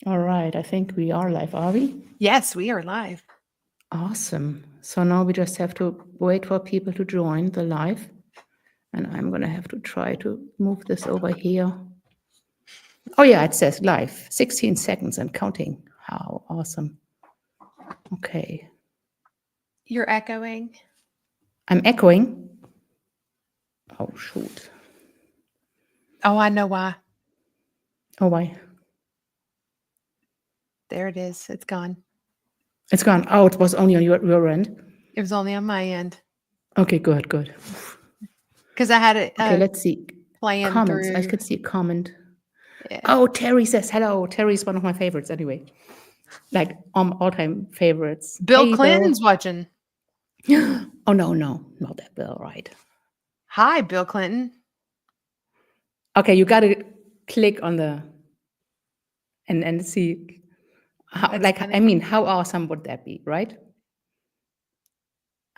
All right, I think we are live, are we? Yes, we are live. Awesome. So now we just have to wait for people to join the live. And I'm going to have to try to move this over here. Oh, yeah, it says live, 16 seconds and counting. How awesome. Okay. You're echoing. I'm echoing. Oh, shoot. Oh, I know why. Oh, why? There it is. It's gone. It's gone. Oh, it was only on your end. It was only on my end Okay, good. because I had it Okay, let's see. playing Comments. I through. could see a comment. Yeah. Oh, Terry says hello. Terry's one of my favorites anyway. Like all-time favorites. Bill Hey, Clinton's Bill. watching. Oh, no, not that Bill, right? Hi, Bill Clinton. Okay, you got to click on the and see how, That's like, funny. I mean, how awesome would that be, right?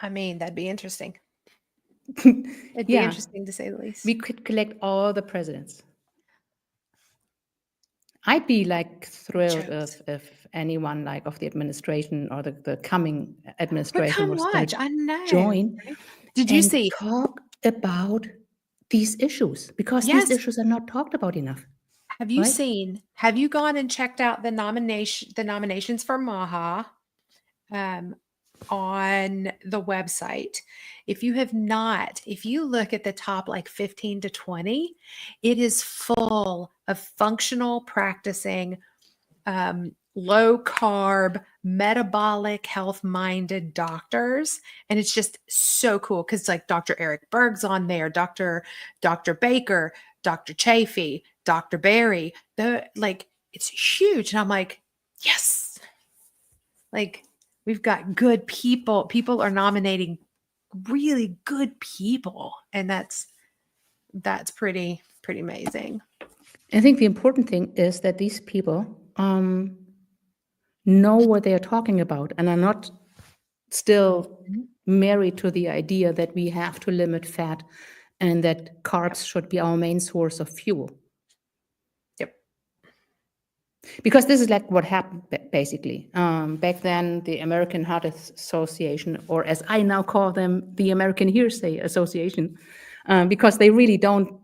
I mean, that'd be interesting. It'd be Yeah, interesting to say the least. we could collect all the presidents. I'd be like thrilled Jokes. if anyone like of the administration or the coming But administration come was going watch. to I know. join Right? Did you and see? talk about these issues because these Yes. issues are not talked about enough, Have you right? seen? Have you gone and checked out the nominations for Maha? On the website. If you have not, if you look at the top like 15 to 20, it is full of functional practicing, low carb, metabolic health minded doctors. And it's just so cool because like Dr. Eric Berg's on there, Dr. Baker, Dr. Chafee, Dr. Barry. The like it's huge. And I'm like, yes. Like we've got good people. People are nominating really good people. And that's pretty amazing. I think the important thing is that these people know what they are talking about and are not still married to the idea that we have to limit fat and that carbs should be our main source of fuel. Yep. Because this is like what happened basically. Back then, the American Heart Association, or as I now call them, the American Hearsay Association, because they really don't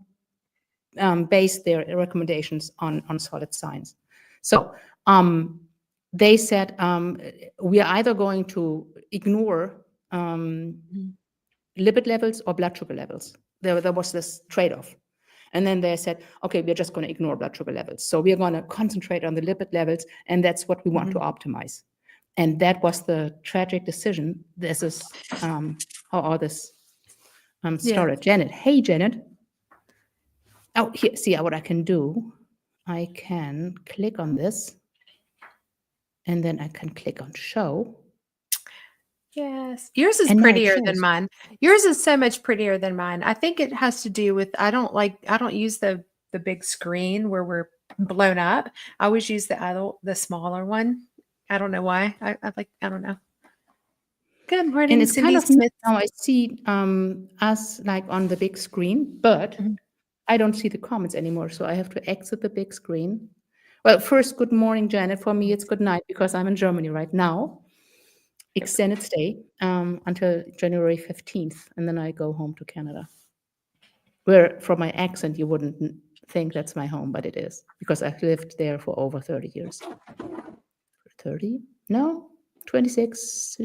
base their recommendations on solid science. So they said we are either going to ignore lipid levels or blood sugar levels. There was this trade-off. And then they said, okay, we're just going to ignore blood sugar levels. So we're going to concentrate on the lipid levels, and that's what we want to optimize. And that was the tragic decision. This is how all this started. Janet. Hey, Janet. Oh, here, see what I can do. I can click on this, and then I can click on show. Yes. Yours is And now it prettier than shows. mine. Yours is so much prettier than mine. I think it has to do with I don't use the big screen where we're blown up. I always use the smaller one. I don't know why. I don't know. Good And morning, it's kind Cindy of neat Smith. now. I see us like on the big screen, but I don't see the comments anymore. So I have to exit the big screen. Well, first, good morning, Janet. For me, it's good night because I'm in Germany right now. Extended stay until January 15th, and then I go home to Canada. Where, from my accent, you wouldn't think that's my home, but it is because I've lived there for over 30 years. 30? No, 26,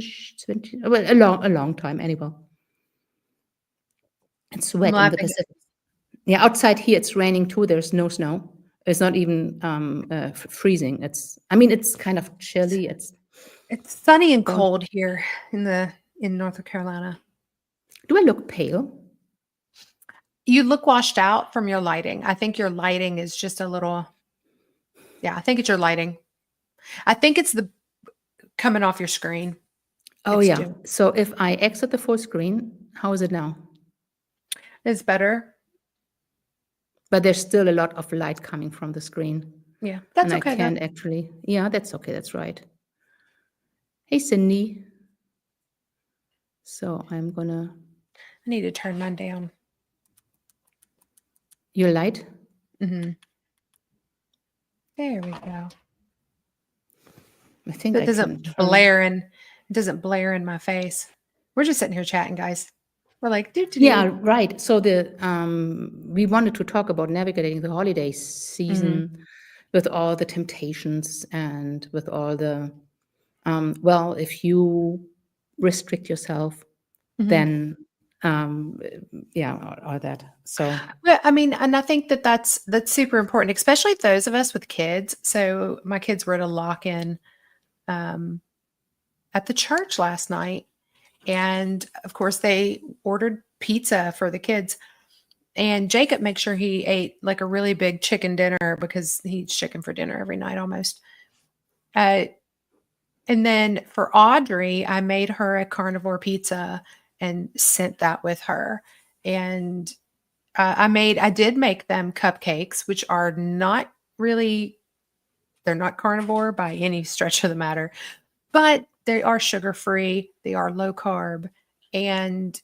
20. Well, a long time anyway. It's I'm wet in the laughing. Pacific. Yeah, outside here it's raining too. There's no snow. It's not even freezing. It's kind of chilly. It's sunny and Going. cold here in North Carolina. Do I look pale? You look washed out from your lighting. I think your lighting is just a little. Yeah, I think it's your lighting. I think it's the coming off your screen. Oh It's yeah. So if I exit the full screen, how is it now? It's better. But there's still a lot of light coming from the screen. Yeah, that's and okay I can't actually. Yeah, that's okay. That's right. Hey, Cindy. So I'm gonna. I need to turn mine down. Your light? Mm-hmm. There we go. I think That I can doesn't blare in my face. We're just sitting here chatting, guys. We're like, do. Yeah, right. So we wanted to talk about navigating the holiday Mm-hmm. season with all the temptations and with all the well, if you restrict yourself, Mm-hmm. then yeah, all that. So Well, I mean, and I think that that's super important, especially those of us with kids. So my kids were at a lock-in at the church last night, and of course they ordered pizza for the kids. And Jacob makes sure he ate like a really big chicken dinner because he eats chicken for dinner every night almost. And then for Audrey, I made her a carnivore pizza and sent that with her. And I did make them cupcakes, which are not really, they're not carnivore by any stretch of the matter, but they are sugar free. They are low carb and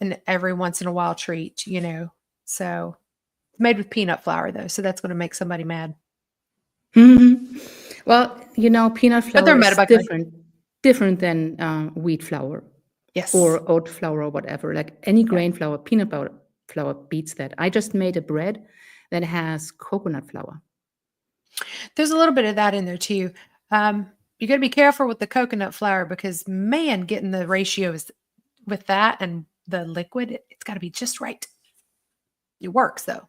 an every once in a while treat, So made with peanut flour though. So that's going to make somebody mad. well, peanut But they're flour is metabolic. different than wheat flour Yes. or oat flour or whatever. Like any grain flour, peanut flour beats that. I just made a bread that has coconut flour. There's a little bit of that in there too. You got to be careful with the coconut flour because, man, getting the ratios with that and the liquid, it's got to be just right. It works though.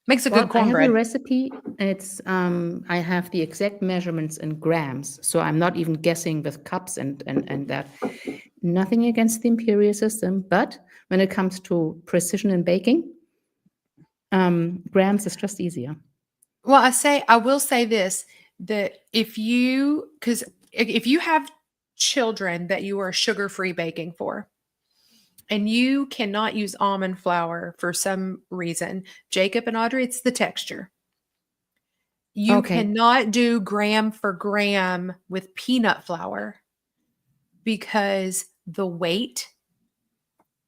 Makes a good I have cornbread. a recipe. It's I have the exact measurements in grams, so I'm not even guessing with cups and that. Nothing against the imperial system, but when it comes to precision in baking, grams is just easier. Well, I will say this, that if you have children that you are sugar-free baking for, and you cannot use almond flour for some reason, Jacob and Audrey, it's the texture. You Okay. cannot do gram for gram with peanut flour because the weight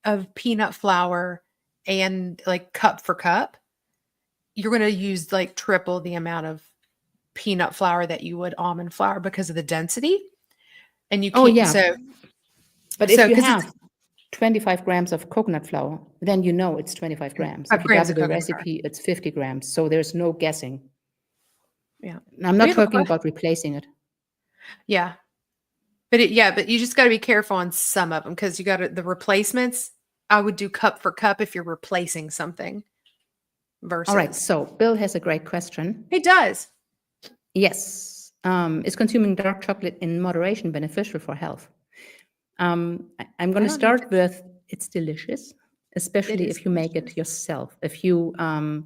of peanut flour and like cup for cup, you're going to use like triple the amount of peanut flour that you would almond flour because of the density. And you can't. Oh yeah. So, But if you because have 25 grams of coconut flour, then it's 25 grams. 5 If you grams double of the coconut flour. recipe, it's 50 grams. So there's no guessing. Yeah. I'm not talking about replacing it. Yeah. But you just got to be careful on some of them because you got the replacements. I would do cup for cup if you're replacing something versus. All right. So Bill has a great question. He does. Yes. Is consuming dark chocolate in moderation beneficial for health? I'm going to start with it's delicious, especially if you make it yourself. If you buy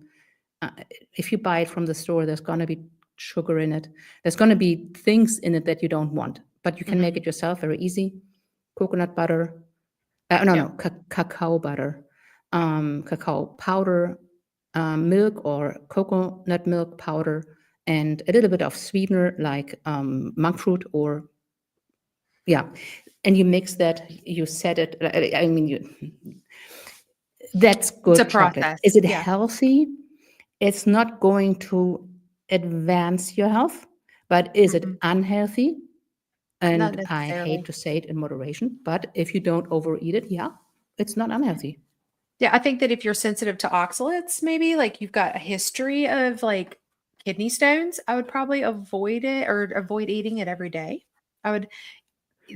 it from the store, there's going to be sugar in it. There's going to be things in it that you don't want, but you can make it yourself very easy. Coconut butter, cacao butter, cacao powder, milk or coconut milk powder, and a little bit of sweetener like monk fruit or and you mix that, you set it. I mean, that's good It's a chocolate. process. Is it healthy? It's not going to advance your health, but is it unhealthy? And I hate to say it in moderation, but if you don't overeat it, it's not unhealthy. Yeah, I think that if you're sensitive to oxalates, maybe like you've got a history of like kidney stones, I would probably avoid it or avoid eating it every day. I would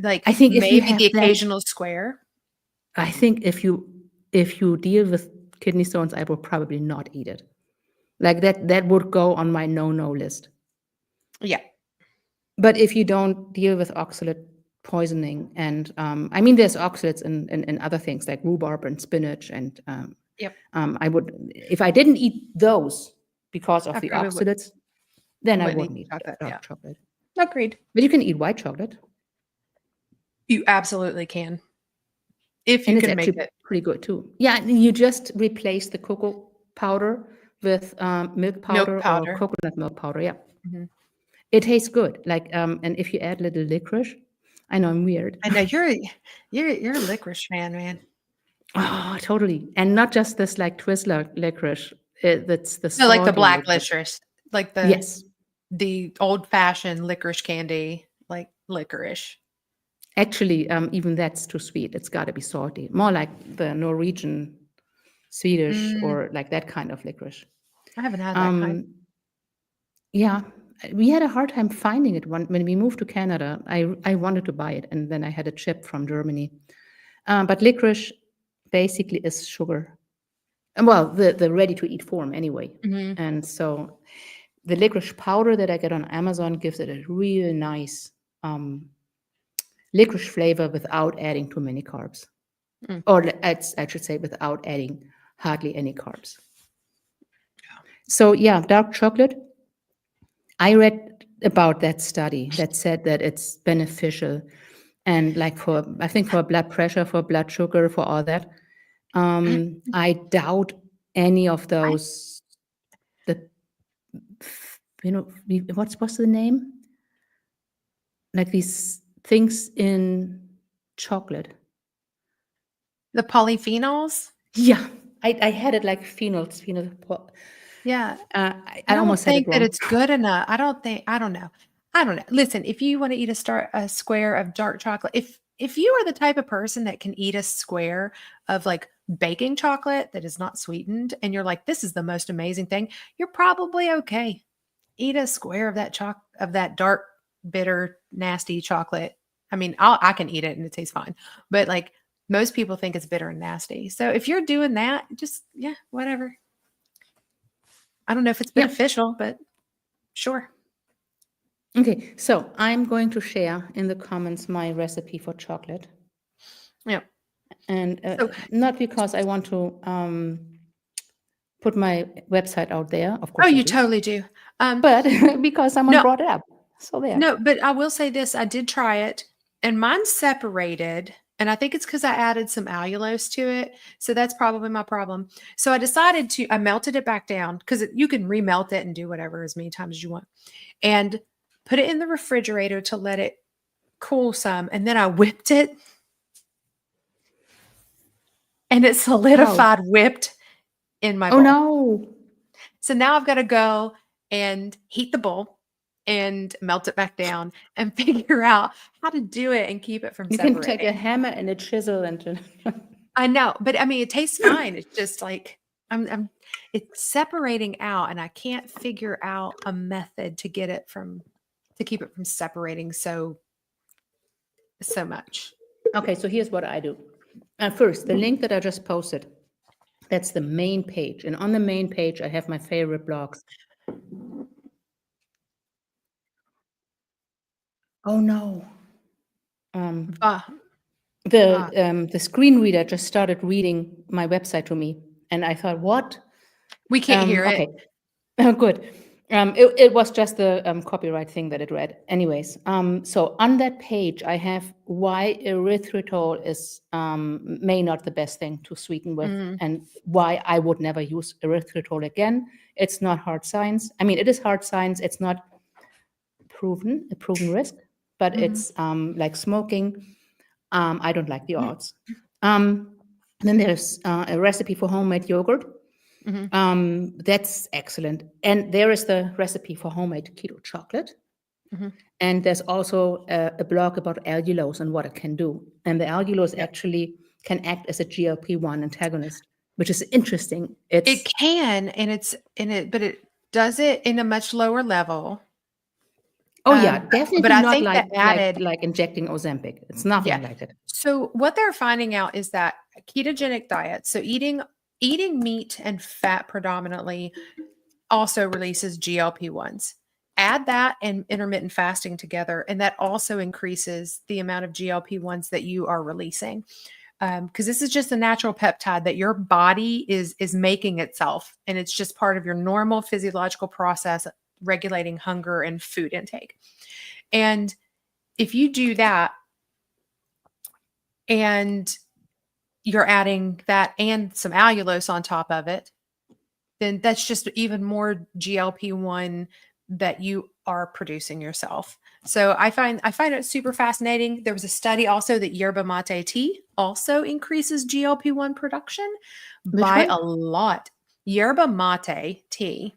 I think if you maybe have the occasional square. I think if you deal with kidney stones, I will probably not eat it. Like that would go on my no list. Yeah. But if you don't deal with oxalate poisoning, and I mean, there's oxalates in other things like rhubarb and spinach, and I would, if I didn't eat those because of the oxalates, then I wouldn't eat dark chocolate. Agreed. But you can eat white chocolate. You absolutely can. If you can make it. Pretty good too. Yeah, you just replace the cocoa powder with milk powder or coconut milk powder. Yeah. Mm-hmm. It tastes good. Like, and if you add a little licorice, I know I'm weird. I know you're a licorice fan, man. Oh, totally. And not just this like Twizzler licorice. That's the like the black licorice, like the old fashioned licorice candy. like licorice. Actually, even that's too sweet. It's got to be salty. More like the Norwegian, Swedish, or like that kind of licorice. I haven't had that kind. Yeah, we had a hard time finding it when we moved to Canada. I wanted to buy it, and then I had a chip from Germany. But licorice basically is sugar. Well, the ready-to-eat form anyway. And so the licorice powder that I get on Amazon gives it a really nice licorice flavor without adding too many carbs. Or I should say without adding hardly any carbs. So yeah, dark chocolate. I read about that study that said that it's beneficial. And like I think for blood pressure, for blood sugar, for all that. I doubt any of those, what's the name? Like these things in chocolate. The polyphenols. Yeah, I had it like phenols. Yeah. I I don't almost said it think that wrong. it's good enough. I don't know. Listen, if you want to eat a square of dark chocolate, if you are the type of person that can eat a square of like baking chocolate that is not sweetened, and you're like, this is the most amazing thing, you're probably okay. Eat a square of that dark, bitter, nasty chocolate. I mean, I can eat it and it tastes fine, but like most people think it's bitter and nasty. So if you're doing that, just whatever. I don't know if it's beneficial, but sure. Okay, so I'm going to share in the comments my recipe for chocolate. Yeah. And not because I want to put my website out there, of course. Oh, you totally do. But because someone brought it up. So there. No, but I will say this. I did try it and mine separated. And I think it's because I added some allulose to it. So that's probably my problem. So I melted it back down because you can remelt it and do whatever as many times as you want. And put it in the refrigerator to let it cool some. And then I whipped it. And it solidified whipped in my bowl. Oh, no. So now I've got to go and heat the bowl and melt it back down and figure out how to do it and keep it from separating. You can take a hammer and a chisel and I know, but I mean, it tastes fine. It's just like it's separating out, and I can't figure out a method to keep it from separating so much. Okay, so here's what I do. First, the link that I just posted, that's the main page. And on the main page, I have my favorite blogs. Oh, no. The screen reader just started reading my website to me. And I thought, what? We can't hear it. Okay. Oh, good. It was just the copyright thing that it read. Anyways, so on that page, I have why erythritol is may not the best thing to sweeten with, and why I would never use erythritol again. It's not hard science. I mean, it is hard science. It's not a proven risk, but it's like smoking. I don't like the odds. Then there's a recipe for homemade yogurt. That's excellent. And there is the recipe for homemade keto chocolate. And there's also a blog about allulose and what it can do. And the allulose actually can act as a GLP-1 antagonist, which is interesting. It can, but it does it in a much lower level. Oh yeah, definitely but I not think like injecting Ozempic. It's nothing like it. So what they're finding out is that ketogenic diet, so eating meat and fat predominantly, also releases GLP-1s. Add that and intermittent fasting together, and that also increases the amount of GLP-1s that you are releasing. Because this is just a natural peptide that your body is making itself, and it's just part of your normal physiological process regulating hunger and food intake. And if you do that and you're adding that and some allulose on top of it, then that's just even more GLP-1 that you are producing yourself. So I find it super fascinating. There was a study also that yerba mate tea also increases GLP-1 production by a lot. Yerba mate tea.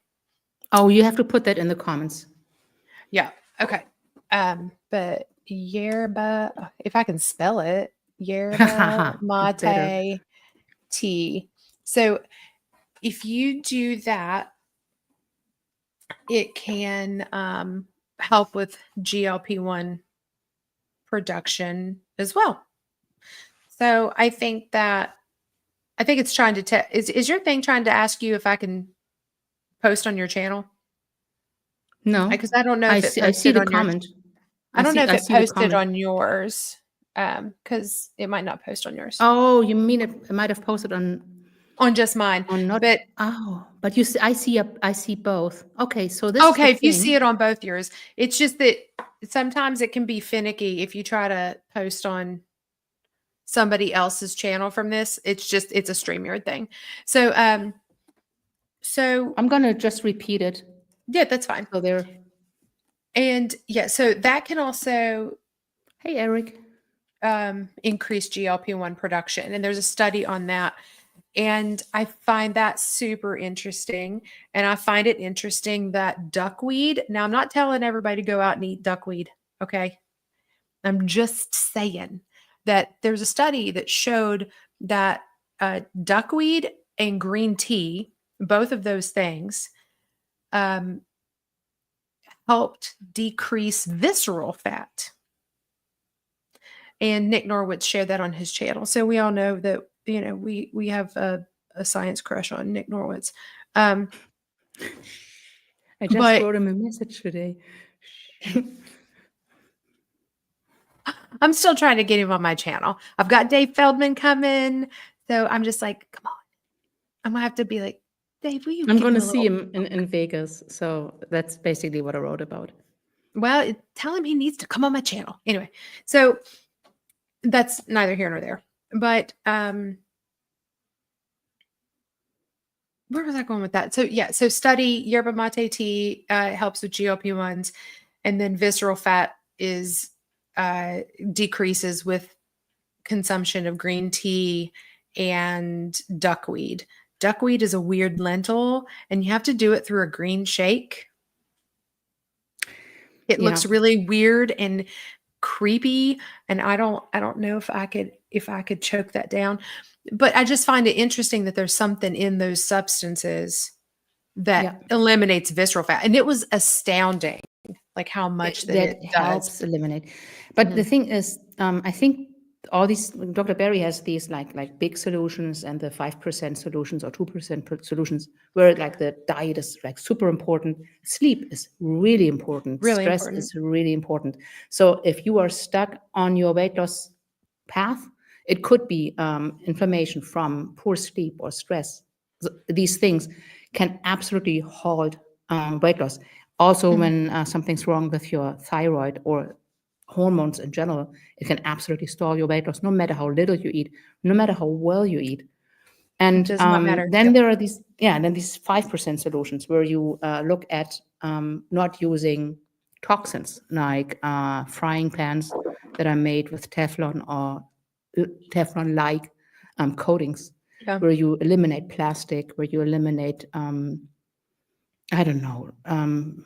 Oh, you have to put that in the comments. Yeah. Okay. But but yerba, if I can spell it, yerba You better. mate tea. So if you do that, it can help with GLP-1 production as well. So I think it's trying to is your thing trying to ask you if I can post on your channel? No, Because I don't know I if it see. I see posted the on yours. comment. I don't know if I it see the posted comment. on yours, because it might not post on yours. Oh, you mean it might have posted on Just mine. not? But Oh, but you see, I see both. Okay, so this is the okay, if you see thing. it on both yours, it's just that sometimes it can be finicky if you try to post on somebody else's channel from this. It's a StreamYard thing. So I'm gonna just repeat it. yeah, that's fine. So there. And yeah, so that can also Hey, Eric. increase GLP-1 production. And there's a study on that. And I find that super interesting. And I find it interesting that duckweed, now I'm not telling everybody to go out and eat duckweed, okay? I'm just saying that there's a study that showed that duckweed and green tea, both of those things, helped decrease visceral fat. And Nick Norwood shared that on his channel. So we all know that, we have a science crush on Nick Norwood's. I just but wrote him a message today. I'm still trying to get him on my channel. I've got Dave Feldman coming. So I'm just like, come on. I'm going to have to be like, Dave, will you I'm give going him to a see little? him in Vegas. So that's basically what I wrote about. Well, tell him he needs to come on my channel. Anyway, so that's neither here nor there. But where was I going with that? So yeah, so study yerba mate tea helps with GLP-1s, and then visceral fat is decreases with consumption of green tea and duckweed. Duckweed is a weird lentil, and you have to do it through a green shake. It looks really weird and creepy, and I don't know if I could choke that down. But I just find it interesting that there's something in those substances that eliminates visceral fat. And it was astounding, like how much that it helps does. eliminate. But the thing is, I think all these, Dr. Berry has these like big solutions and the 5% solutions or 2% solutions where like the diet is like super important. Sleep is really important. Stress is really important. So if you are stuck on your weight loss path, it could be inflammation from poor sleep or stress. These things can absolutely halt weight loss. Also, when something's wrong with your thyroid or hormones in general, it can absolutely stall your weight loss, no matter how little you eat, no matter how well you eat. And does not matter. Then there are these 5% solutions where you look at not using toxins like frying pans that are made with Teflon or Teflon-like coatings, where you eliminate plastic, where you eliminate I don't know,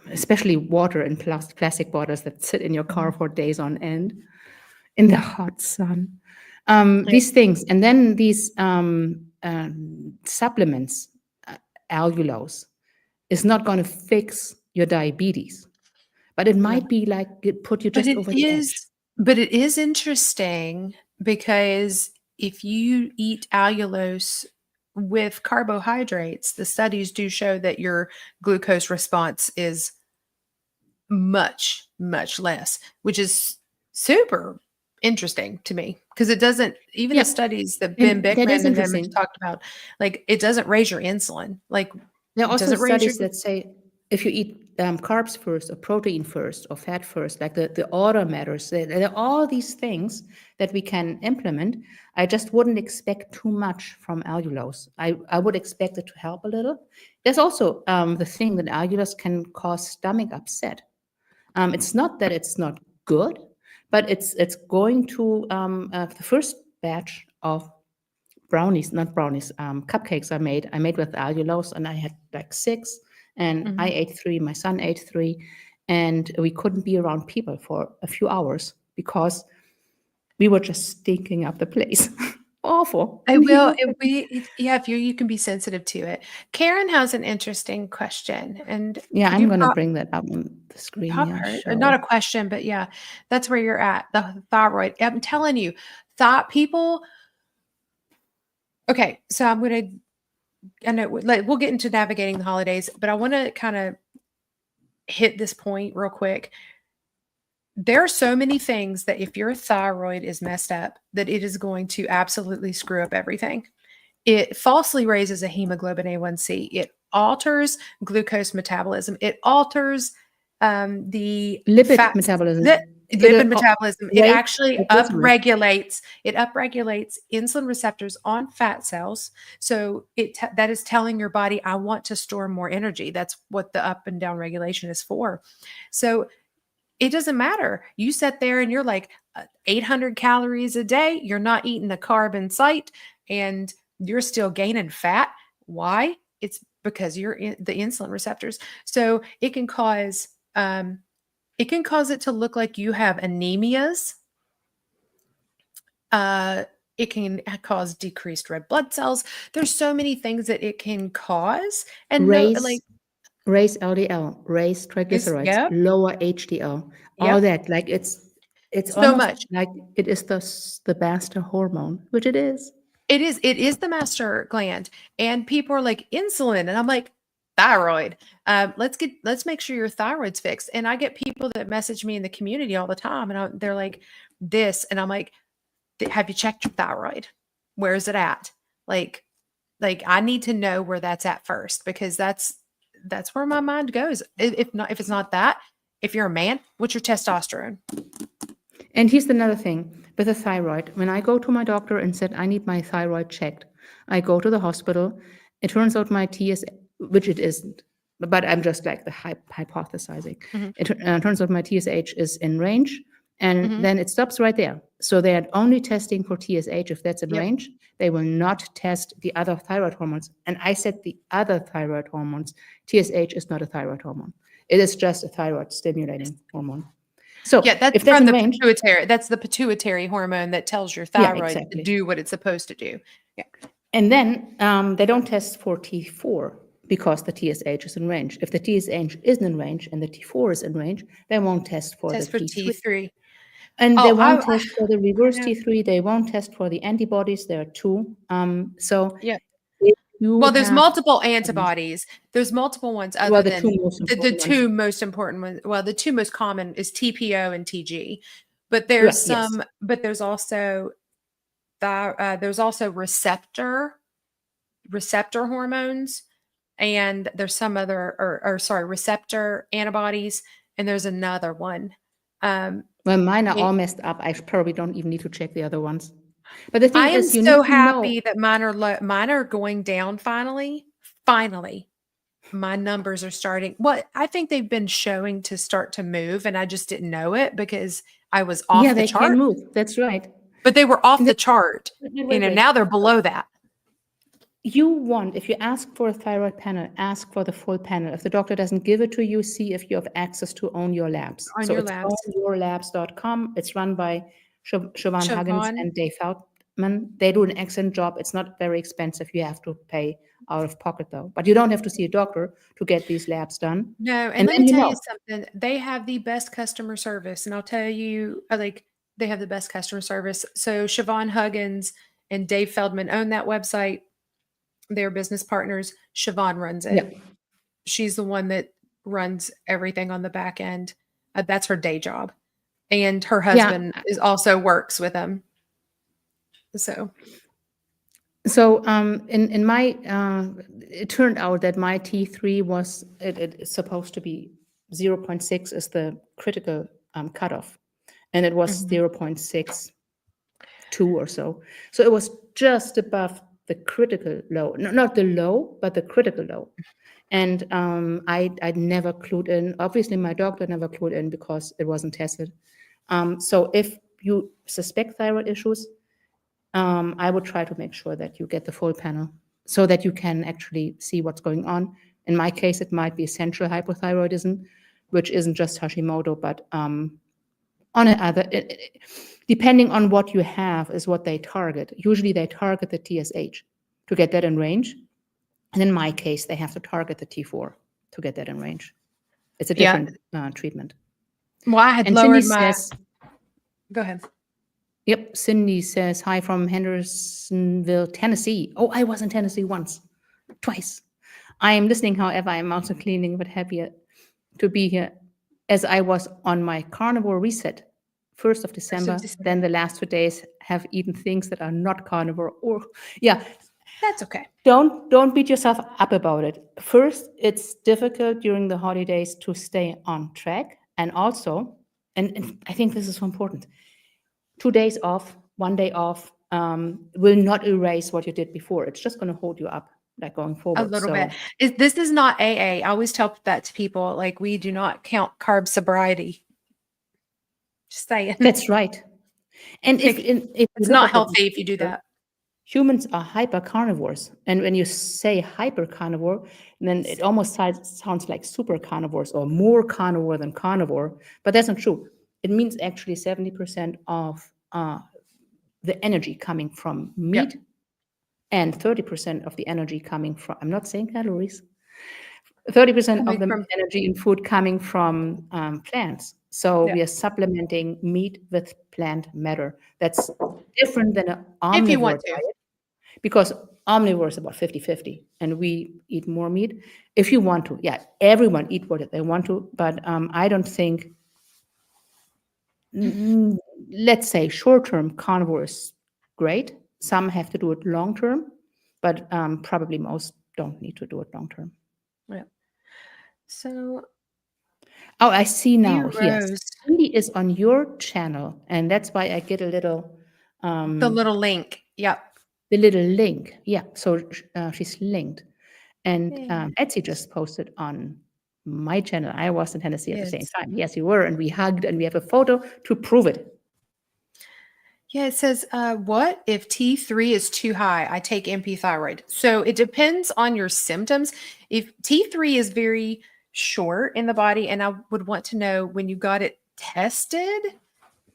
especially water and plastic bottles that sit in your car for days on end in the hot sun. These things, and then these supplements, allulose, is not going to fix your diabetes, but it might be like it put you just over the edge. But it is interesting because if you eat allulose with carbohydrates, the studies do show that your glucose response is much, much less, which is super interesting to me because it doesn't, even the studies that Ben Bickman and them have talked about, like it doesn't raise your insulin. Like there are also studies that say if you eat carbs first or protein first or fat first, like the order matters. There are all these things that we can implement. I just wouldn't expect too much from allulose. I would expect it to help a little. There's also the thing that allulose can cause stomach upset. It's not that it's not good, but it's going to the first batch of cupcakes I made with allulose, and I had like 6, and I ate 3, my son ate 3, and we couldn't be around people for a few hours because we were just stinking up the place. Awful. I And he will. looked at me. If you can be sensitive to it. Karen has an interesting question, and Yeah, could I'm you going to bring that up on the screen. pop Yeah, her? Or not a show. question, but yeah, that's where you're at. The thyroid. I'm telling you, thought people. Okay, so I'm gonna. I know, like, we'll get into navigating the holidays, but I want to kind of hit this point real quick. There are so many things that if your thyroid is messed up, that it is going to absolutely screw up everything. It falsely raises a hemoglobin A1C. It alters glucose metabolism. It alters the Lipid fats, metabolism. the It'll lipid metabolism. It raise actually triglycerides. upregulates insulin receptors on fat cells. So that is telling your body, I want to store more energy. That's what the up and down regulation is for. So it doesn't matter. You sit there and you're like 800 calories a day. You're not eating a carb in sight and you're still gaining fat. Why? It's because you're in the insulin receptors. So it can cause it to look like you have anemias. It can cause decreased red blood cells. There's so many things that it can cause. And no, like, Raise LDL, raise triglycerides, yeah, lower HDL, all yep, that. Like it's so almost much. like it is the master hormone, which it is. It is the master gland, and people are like insulin, and I'm like thyroid. Let's make sure your thyroid's fixed. And I get people that message me in the community all the time, and they're like this, and I'm like, have you checked your thyroid? Where is it at? Like I need to know where that's at first, because that's where my mind goes. If it's not that, if you're a man, what's your testosterone? And here's another thing with the thyroid. When I go to my doctor and said I need my thyroid checked, I go to the hospital. It turns out my TS, which it isn't, but I'm just like the hypothesizing. Mhm, It turns out my TSH is in range, and mhm. then it stops right there. So they are only testing for TSH if that's in Yep. range. They will not test the other thyroid hormones. And I said the other thyroid hormones. TSH is not a thyroid hormone. It is just a thyroid stimulating hormone. So Yeah, that's if that's from in the range, pituitary. That's the pituitary hormone that tells your yeah, thyroid to exactly. do what it's supposed to do. Yeah. And then they don't test for T4 because the TSH is in range. If the TSH isn't in range and the T4 is in range, they won't test for the Test for T3. T3. And they Oh, won't test for the I reverse know. T3. They won't test for the antibodies. There are two. So Yeah. if you Well, there's have, multiple antibodies. There's multiple ones other well, the two than most the important ones. two most important ones. Well, the two most common is TPO and TG, but Yeah, yes. there's also there's also receptor hormones, and there's some other, or sorry, receptor antibodies, and there's another one. Well, mine are it- all messed up. I probably don't even need to check the other ones. But the I thing am is, you need so to know. happy that mine are going down finally. Finally, my numbers are starting. Well, I think they've been showing to start to move, and I just didn't know it because I was Yeah, off the they can chart. move. That's right. But they were off And the chart. wait. Now they're below that If you ask for a thyroid panel, ask for the full panel. If the doctor doesn't give it to you, see if you have access to own your labs. on So your it's labs. ownyourlabs.com. It's run by Siobhan Huggins Siobhan, and Dave Feldman. They do an excellent job. It's not very expensive. You have to pay out of pocket though, but you don't have to see a doctor to get these labs done. no, and And let then me you tell you know. something. They have the best customer service, and I'll tell you, like, they have the best customer service. So Siobhan Huggins and Dave Feldman own that website. They're business partners. Siobhan runs Yeah. it. She's the one that runs everything on the back end. That's her day job, and her Yeah. husband is also works with them. So So in my it turned out that my T3 was it's supposed to be 0.6 is the critical cutoff, and it was mhm. 0.62 or so. So it was just above the critical low, no, not the low, but the critical low. And I'd never clued in. Obviously, my doctor never clued in because it wasn't tested. So if you suspect thyroid issues, I would try to make sure that you get the full panel so that you can actually see what's going on. In my case, it might be essential hypothyroidism, which isn't just Hashimoto, but on another, depending on what you have is what they target. Usually they target the TSH to get that in range. And in my case, they have to target the T4 to get that in range. It's a different treatment. Well, I had And lowered Cindy says, go ahead. yep, Cindy says, hi from Hendersonville, Tennessee. Oh, I was in Tennessee twice. I am listening, however, I am also cleaning, but happier to be here as I was on my carnivore reset, 1st of December. Then the last 2 days have eaten things that are not carnivore. Or yeah, that's okay. Don't beat yourself up about it. First, it's difficult during the holidays to stay on track, and also, and I think this is so important. 2 days off, 1 day off will not erase what you did before. It's just going to hold you up, like going forward. A little bit. This is not AA. I always tell that to people. Like, we do not count carb sobriety. Just saying. That's right. And if it's not healthy if you do that. Humans are hyper carnivores. And when you say hyper carnivore, then it almost sounds like super carnivores or more carnivore than carnivore. But that's not true. It means actually 70% of the energy coming from meat and 30% of the energy coming from, I'm not saying calories, 30% of the energy in food coming from plants. So we are supplementing meat with plant matter. That's different than an omnivore diet, because omnivore is about 50-50, and we eat more meat. If you want to, everyone eat what they want to, but I don't think, let's say short-term carnivore is great. Some have to do it long-term, but probably most don't need to do it long-term. Yeah. So, oh, I see now. Yes, Cindy is on your channel, and that's why I get a little. The little link. Yep. The little link. Yeah. So she's linked, and Etsy just posted on my channel. I was in Tennessee at the same time. Yes, you were, and we hugged, and we have a photo to prove it. Yeah, it says, what if T3 is too high? I take MP thyroid. So it depends on your symptoms. If T3 is very short in the body, and I would want to know when you got it tested,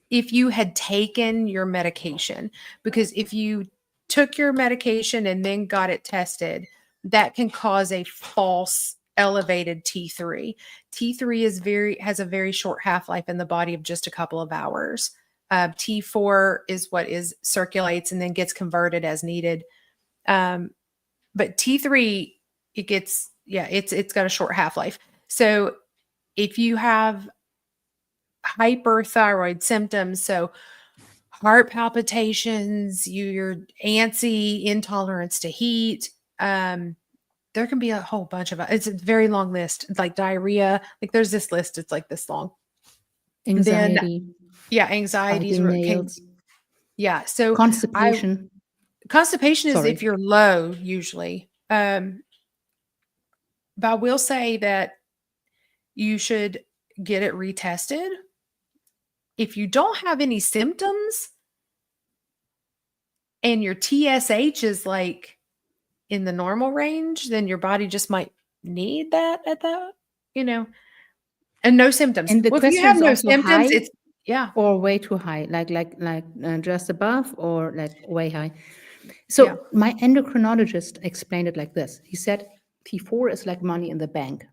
if you had taken your medication, because if you took your medication and then got it tested, that can cause a false elevated T3. T3 has a very short half-life in the body of just a couple of hours. T4 is what circulates and then gets converted as needed. But T3, it's got a short half-life. So if you have hyperthyroid symptoms, so heart palpitations, you're antsy, intolerance to heat, there can be a whole bunch of it. It's a very long list. It's like diarrhea. Like, there's this list. It's like this long. Anxiety. Anxiety is so constipation. Constipation is if you're low, usually. But I will say that you should get it retested. If you don't have any symptoms and your TSH is like in the normal range, then your body just might need that at that, and no symptoms. And the if you have no symptoms, it's or way too high, like just above or like way high. So my endocrinologist explained it like this. He said, T4 is like money in the bank.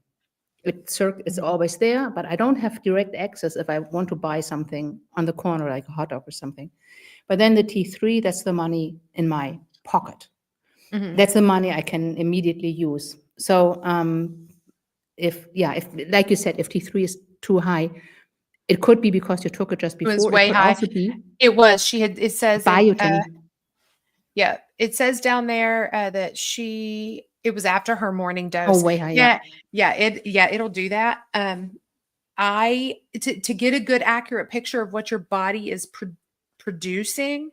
It's always there, but I don't have direct access if I want to buy something on the corner, like a hot dog or something. But then the T3, that's the money in my pocket. Mm-hmm. That's the money I can immediately use. So if like you said, if T3 is too high, it could be because you took it just before. It was way high. It was. It says biotin. It says down there that it was after her morning dose. Oh, way high. It'll do that. To get a good accurate picture of what your body is producing,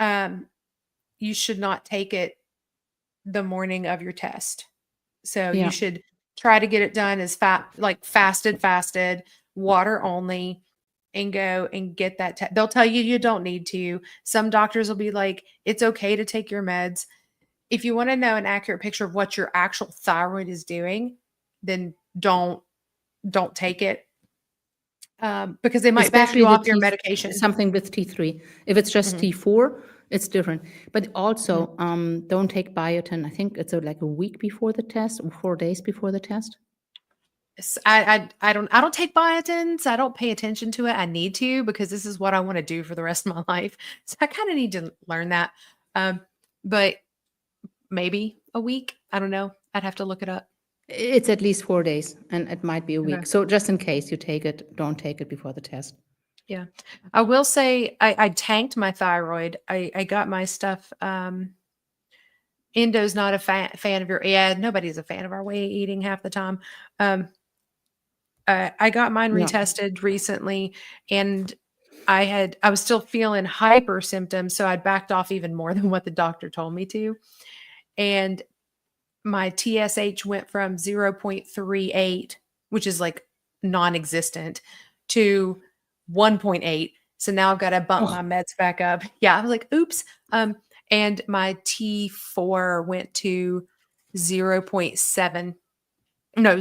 you should not take it the morning of your test. So you should try to get it done as fasted, water only, and go and get that. They'll tell you don't need to. Some doctors will be like, it's okay to take your meds. If you want to know an accurate picture of what your actual thyroid is doing, then don't don't take it because they might back Especially you the off your T, medication. something with T3. If it's just Mhm. T4, it's different. But Mhm. also, don't take biotin. I think it's like a week before the test or 4 days before the test. I don't take biotins. I don't pay attention to it. I need to because this is what I want to do for the rest of my life. So I kind of need to learn that. But maybe a week. I don't know. I'd have to look it up. It's at least 4 days, and it might be a Okay. week. So just in case you take it, don't take it before the test. Yeah. I will say I tanked my thyroid. I got my stuff. Endo's not a fan of your, yeah, nobody's a fan of our way of eating half the time. I got mine No. retested recently and I was still feeling hyper symptoms. So I'd backed off even more than what the doctor told me to. And my TSH went from 0.38, which is like non-existent, to 1.8. So now I've got to bump my Oh, meds back up. Yeah, I was like, oops. And my T4 went to 0.7. No,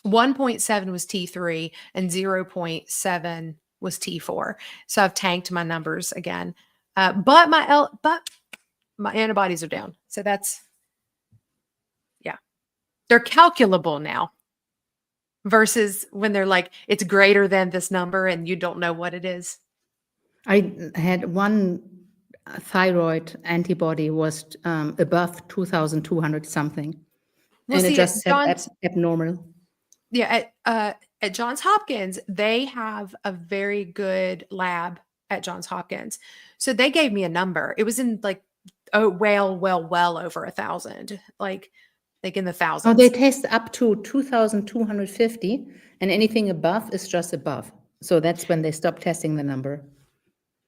1.7 was T3 and 0.7 was T4. So I've tanked my numbers again. But my antibodies are down. So that's, yeah, they're calculable now versus when they're like, it's greater than this number and you don't know what it is. I had one thyroid antibody was above 2,200 something, We'll and it see just at said John's. abnormal. Yeah, at Johns Hopkins, they have a very good lab at Johns Hopkins. So they gave me a number. It was in like, oh, well over 1,000, like in the Oh, they thousands. test up to 2,250, and anything above is just above. So that's when they stop testing the number.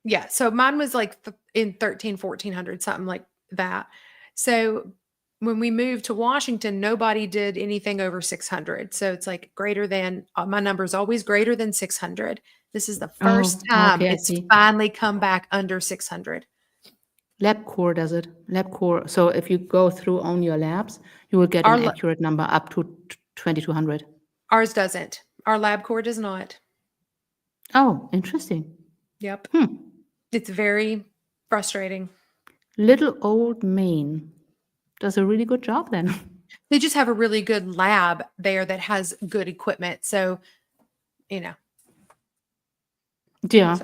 Yeah. So mine was like in 13, 1,400, something like that. So when we moved to Washington, nobody did anything over 600. So it's like greater than, my number is always greater than 600. This is the first Oh, time okay, I it's see. finally come back under 600. LabCorp does it. LabCorp. So if you go through on your labs, you will get Our an la- accurate number up to 2,200. Ours doesn't. Our LabCorp does not. Oh, interesting. Yep. Hmm. It's very frustrating. Little old Maine does a really good job then. They just have a really good lab there that has good equipment. So, you know, Yeah.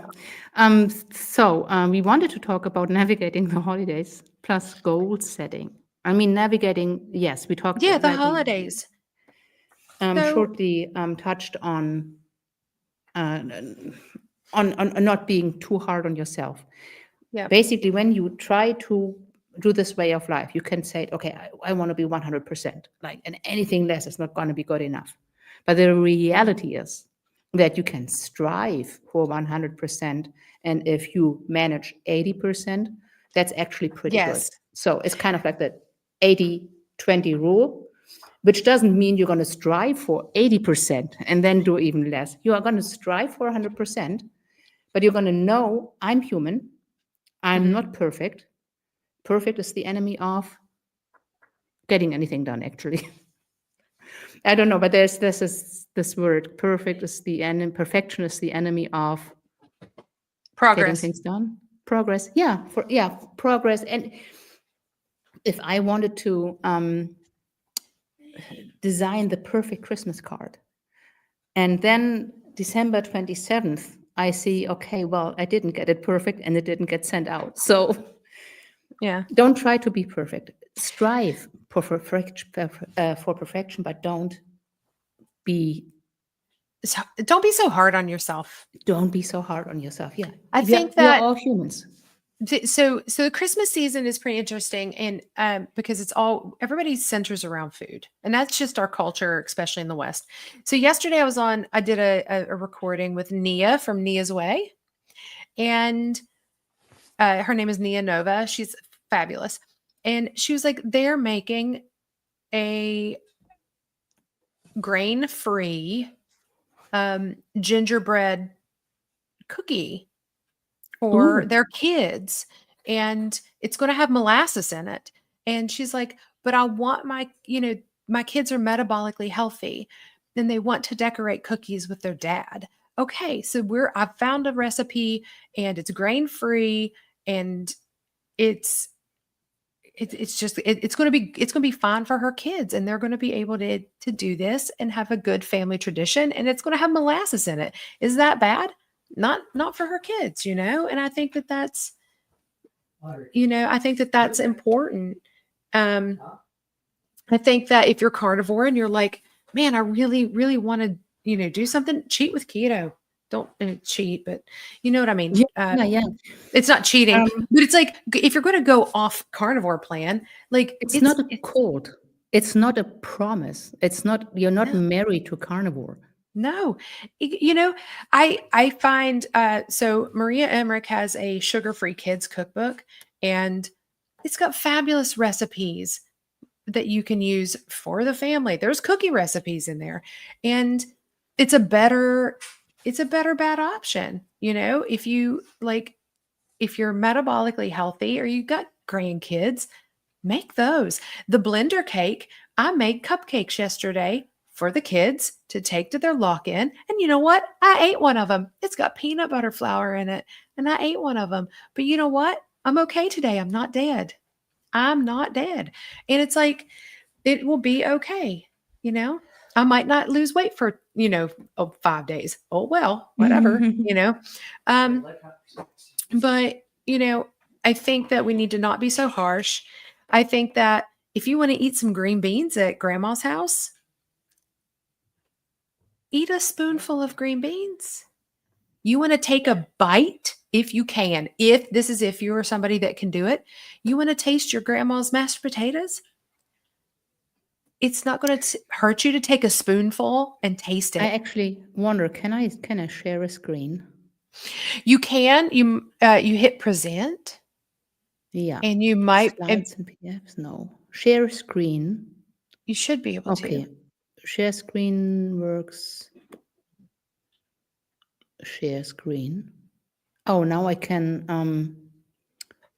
so We wanted to talk about navigating the holidays plus goal setting. I mean, navigating, yes, we talked yeah, the like we holidays. So, shortly touched uh, on not being too hard on yourself. yeah. Basically, when you try to do this way of life, you can say, okay, I want to be 100%, like, and anything less is not going to be good enough. But the reality is that you can strive for 100%. And if you manage 80%, that's actually pretty good. Yes. So it's kind of like the 80-20 rule, which doesn't mean you're going to strive for 80% and then do even less. You are going to strive for 100%, but you're going to know I'm human. I'm Mhm. not perfect. Perfect is the enemy of getting anything done, actually. I don't know, but there's this word, perfect is the enemy, perfection is the enemy of getting Progress. things done. Progress. Yeah, progress. And if I wanted to design the perfect Christmas card, and then December 27th, I see, okay, well, I didn't get it perfect and it didn't get sent out. So Yeah. don't try to be perfect. Strive for perfection, but don't be So, don't be so hard on yourself. so hard on yourself. Yeah, I think we are that all humans. so the Christmas season is pretty interesting and because it's all everybody centers around food. And that's just our culture, especially in the West. So yesterday I did a recording with Nia from Nia's Way. And her name is Nia Nova. She's fabulous. And she was like, they're making a grain-free gingerbread cookie for Ooh, their kids, and it's going to have molasses in it. And she's like, but I want my, my kids are metabolically healthy and they want to decorate cookies with their dad. Okay, so I've found a recipe and it's grain free and it's it's going to be fine for her kids and they're going to be able to do this and have a good family tradition and it's going to have molasses in it. Is that bad? Not for her kids, And I think that that's important. I think that if you're carnivore and you're like, man, I really, really want to, do something, cheat with keto. Don't cheat, but you know what I mean? Yeah. It's not cheating, but it's like, if you're going to go off carnivore plan, like It's not a code. It's not a promise. You're not married to carnivore. No, I find, so Maria Emmerich has a sugar-free kids cookbook and it's got fabulous recipes that you can use for the family. There's cookie recipes in there and it's a better bad option. If you're metabolically healthy or you got grandkids, make those. The blender cake, I made cupcakes yesterday for the kids to take to their lock-in. And you know what? I ate one of them. It's got peanut butter flour in it. And I ate one of them. But you know what? I'm okay today. I'm not dead. I'm not dead. And it's like, it will be okay. I might not lose weight for, 5 days. Oh, well, whatever, but, I think that we need to not be so harsh. I think that if you want to eat some green beans at grandma's house, eat a spoonful of green beans. You want to take a bite if you can. If you are somebody that can do it, you want to taste your grandma's mashed potatoes. It's not going to hurt you to take a spoonful and taste it. I actually wonder, can I share a screen? You can. You hit present. Yeah. And you might slides and PDFs. No. Share screen. You should be able to. Okay. Share screen works. Share screen. Oh, now I can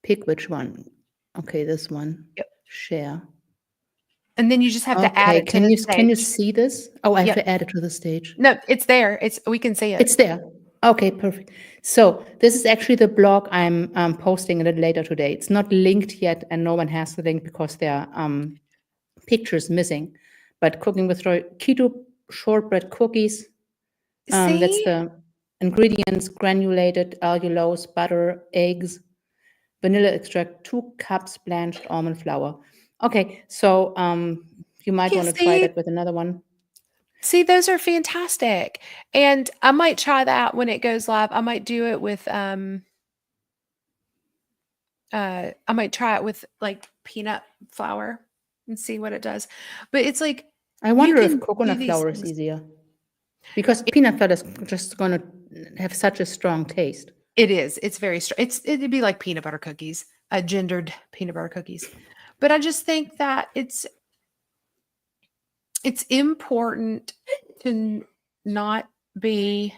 pick which one. Okay, this one. Yep. Share. And then you just have to add it to the stage. Can you see this? Oh, I have to add it to the stage. No, it's there. We can see it. It's there. Okay, perfect. So this is actually the blog I'm posting a little later today. It's not linked yet, and no one has the link because there are pictures missing. But cooking with keto shortbread cookies. That's the ingredients: granulated allulose, butter, eggs, vanilla extract, 2 cups blanched almond flour. Okay, so you might want to try that with another one. See, those are fantastic. And I might try that when it goes live. I might do it with I might try it with like peanut flour and see what it does. But it's like, I wonder if coconut flour is easier, because peanut flour is just going to have such a strong taste. It is. It's very strong. It'd be like peanut butter cookies, gendered peanut butter cookies. But I just think that it's important to not be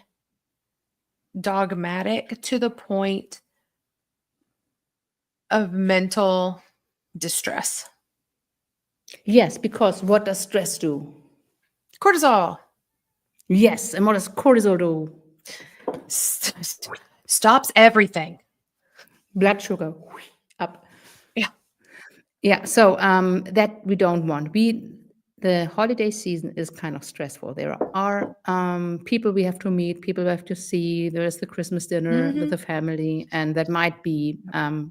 dogmatic to the point of mental distress. Yes, because what does stress do? Cortisol. Yes, and what does cortisol do? Stops everything. Blood sugar up. Yeah. So that we don't want. The holiday season is kind of stressful. There are people we have to meet, people we have to see. There's the Christmas dinner with the family, and that might be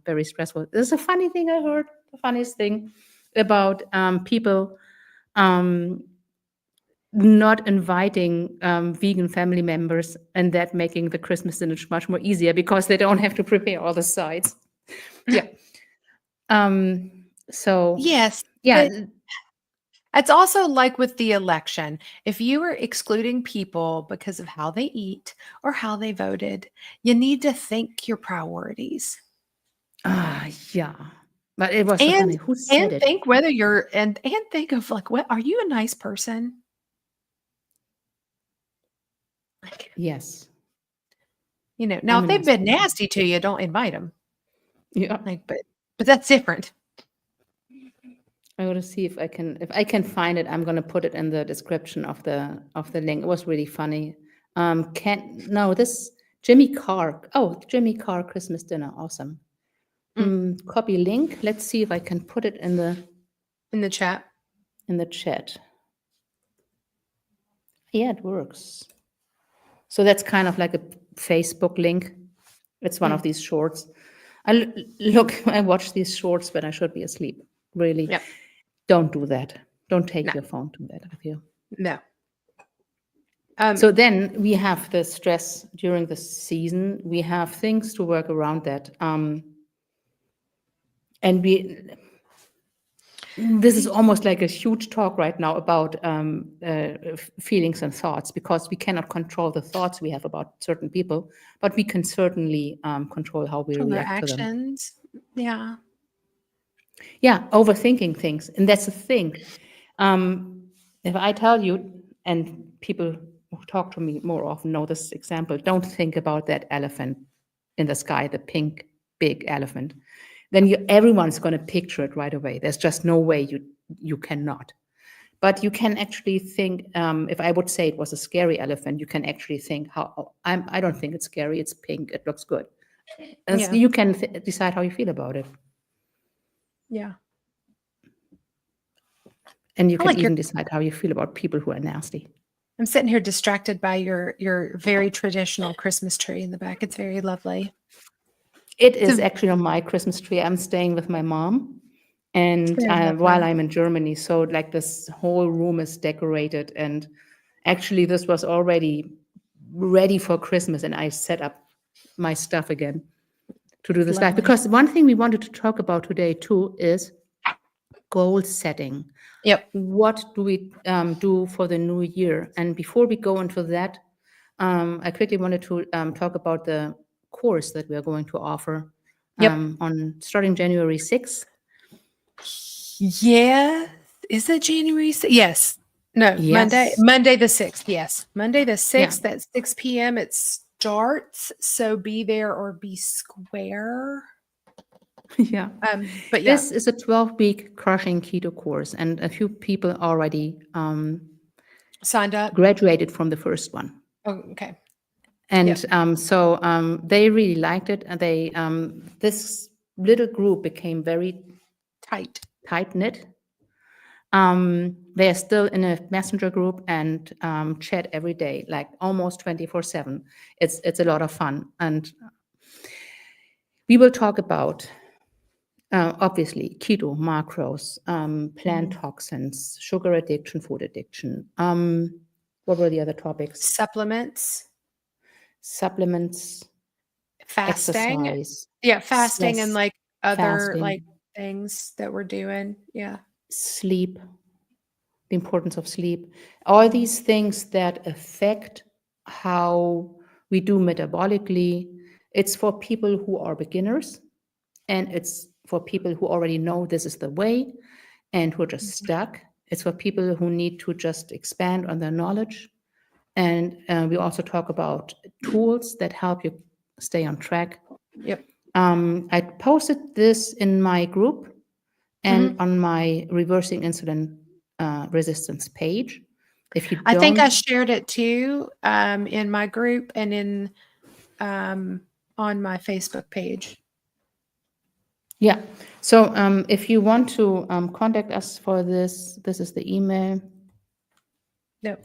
very stressful. There's a funny thing I heard, the funniest thing about people not inviting vegan family members, and that making the Christmas dinner much more easier because they don't have to prepare all the sides. Yeah. So yes. Yeah. It's also like with the election. If you are excluding people because of how they eat or how they voted, you need to think your priorities. Yeah. But it was so funny. Who said it? Think whether you're and think of like, what are you a nice person? Like, yes. Now if they've been nasty to you, don't invite them. Yeah. Like, but that's different. I want to see if I can find it. I'm going to put it in the description of the link. It was really funny. This Jimmy Carr. Oh, Jimmy Carr Christmas dinner. Awesome. Copy link. Let's see if I can put it in the chat. chat. Yeah, it works. So that's kind of like a Facebook link. It's one of these shorts. I watch these shorts when I should be asleep. Really. Yep. Don't do that. Don't take your phone to bed with you. No. So then we have the stress during the season. We have things to work around that. And this is almost like a huge talk right now about feelings and thoughts, because we cannot control the thoughts we have about certain people, but we can certainly control how we react to them. Actions. Yeah. Yeah, overthinking things. And that's the thing. If I tell you, and people who talk to me more often know this example, don't think about that elephant in the sky, the pink big elephant, then everyone's going to picture it right away. There's just no way you cannot. But you can actually think, if I would say it was a scary elephant, you can actually think, I don't think it's scary, it's pink, it looks good. And so you can decide how you feel about it. Yeah. And you can even decide how you feel about people who are nasty. I'm sitting here distracted by your very traditional Christmas tree in the back. It's very lovely. It is actually on my Christmas tree. I'm staying with my mom, and while I'm in Germany, so like this whole room is decorated. And actually, this was already ready for Christmas, and I set up my stuff again to do this live. Because one thing we wanted to talk about today too is goal setting. Yep. What do we do for the new year? And before we go into that, I quickly wanted to talk about the course that we are going to offer on starting January 6th. Yeah. Is it January 6th? Yes. No, Yes. Monday the 6th. Yes. Monday the 6th at 6 p.m. it starts. So be there or be square. Yeah. But yeah. This is a 12-week crushing keto course, and a few people already signed up, graduated from the first one. Oh, okay. And so they really liked it, and they this little group became very tight-knit. They are still in a messenger group and chat every day, like almost 24/7. It's a lot of fun, and we will talk about obviously keto, macros, plant toxins, sugar addiction, food addiction. What were the other topics? Supplements, fasting. Exercise. Yeah, fasting, yes, and like other fasting, like things that we're doing. Yeah. Sleep, the importance of sleep. All these things that affect how we do metabolically. It's for people who are beginners, and it's for people who already know this is the way and who are just stuck. It's for people who need to just expand on their knowledge. And we also talk about tools that help you stay on track. Yep. I posted this in my group and on my reversing insulin resistance page. If you don't, I think I shared it too in my group and in on my Facebook page. Yeah. So if you want to contact us for this, this is the email. Yep.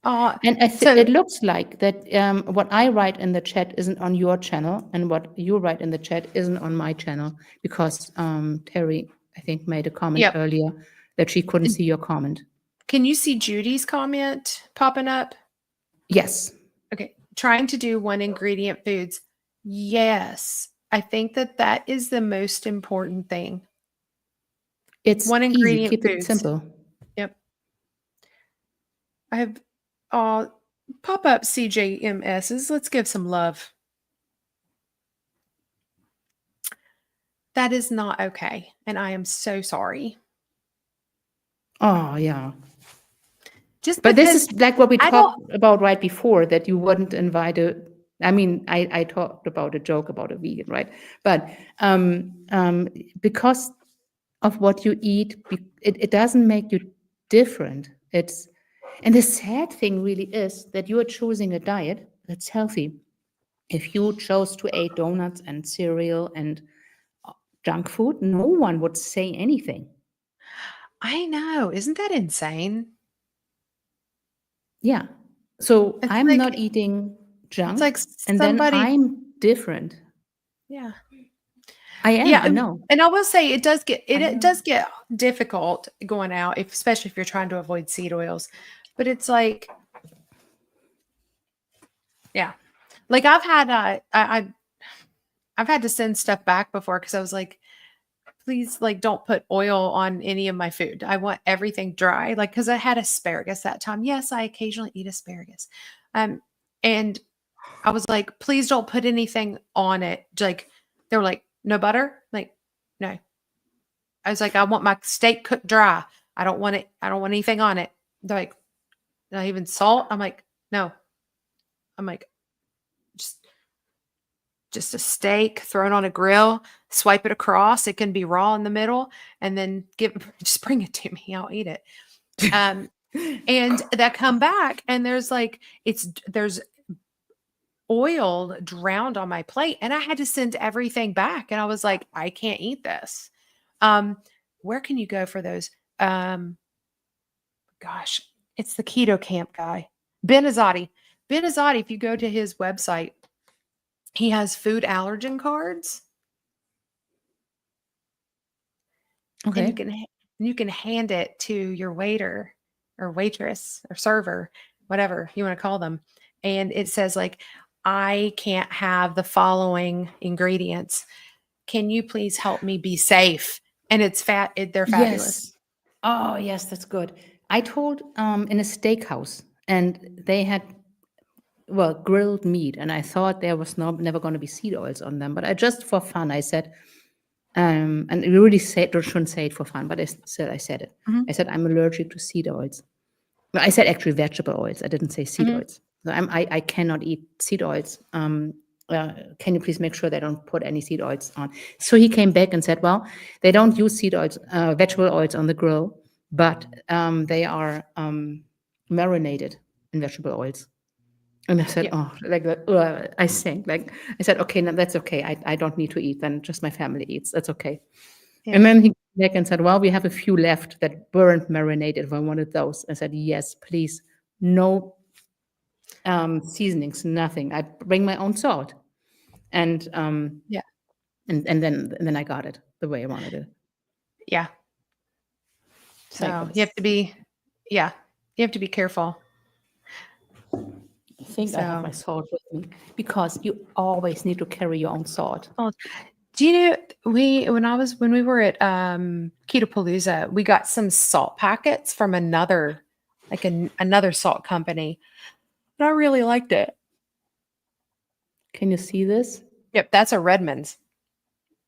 And it looks like that what I write in the chat isn't on your channel, and what you write in the chat isn't on my channel, because Terry, I think, made a comment earlier that she couldn't see your comment. Can you see Judy's comment popping up? Yes. Okay. Trying to do one ingredient foods. Yes. I think that is the most important thing. It's one ingredient easy. Keep foods. it simple. Yep. I have pop-up CJMSs. Let's give some love. That is not okay, and I am so sorry. Oh, yeah. But this is like what we talked about right before, that you wouldn't invite I mean, I talked about a joke about a vegan, right? But because of what you eat, it doesn't make you different. And the sad thing really is that you are choosing a diet that's healthy. If you chose to eat donuts and cereal and junk food, no one would say anything. I know. Isn't that insane? Yeah. So It's I'm like not eating it's junk, like and then somebody I'm different. yeah. I am, Yeah, I know. and I will say it does get I it know. does get difficult going out, especially if you're trying to avoid seed oils. But it's like, yeah, like I've had to send stuff back before because I was like, please, like, don't put oil on any of my food. I want everything dry, like because I had asparagus that time. Yes, I occasionally eat asparagus, and I was like, please don't put anything on it. Like they were like, no butter, like no. I was like, I want my steak cooked dry. I don't want it. I don't want anything on it. They're like, not even salt. I'm like, no. I'm like, just just a steak thrown on a grill, swipe it across. It can be raw in the middle, and then just bring it to me. I'll eat it. And that come back, and there's oil drowned on my plate, and I had to send everything back. And I was like, I can't eat this. Where can you go for those? Gosh, it's the keto camp guy, Ben Azadi. Ben Azadi, if you go to his website, he has food allergen cards, and Okay. you can hand it to your waiter or waitress or server, whatever you want to call them, and it says like, I can't have the following ingredients. Can you please help me be safe? And they're fabulous. Yes. Oh, yes, that's good. I told in a steakhouse, and they had, well, grilled meat, and I thought there was never going to be seed oils on them, but I just for fun I said, and you really shouldn't say it for fun, but I said it. Mhm, I said I'm allergic to seed oils. Well, I said actually vegetable oils. I didn't say seed mhm. oils. So I cannot eat seed oils. Can you please make sure they don't put any seed oils on? So he came back and said, well, they don't use seed oils, vegetable oils on the grill, but they are marinated in vegetable oils. And I said, Yeah, oh, like that. I sank. Like I said, okay, no, that's okay. I don't need to eat. Then just my family eats. That's okay. yeah, And then he came back and said, well, we have a few left that weren't marinated if I wanted those. I said, yes, please. No seasonings, nothing. I bring my own salt. And yeah, and then I got it the way I wanted it. yeah. Like So you have this. to be, yeah, you have to be careful. I think I have So, my salt with me because you always need to carry your own salt. well, do you know when we were at Ketopalooza, we got some salt packets from another salt company, and I really liked it. Can you see this? Yep, that's a Redmond's.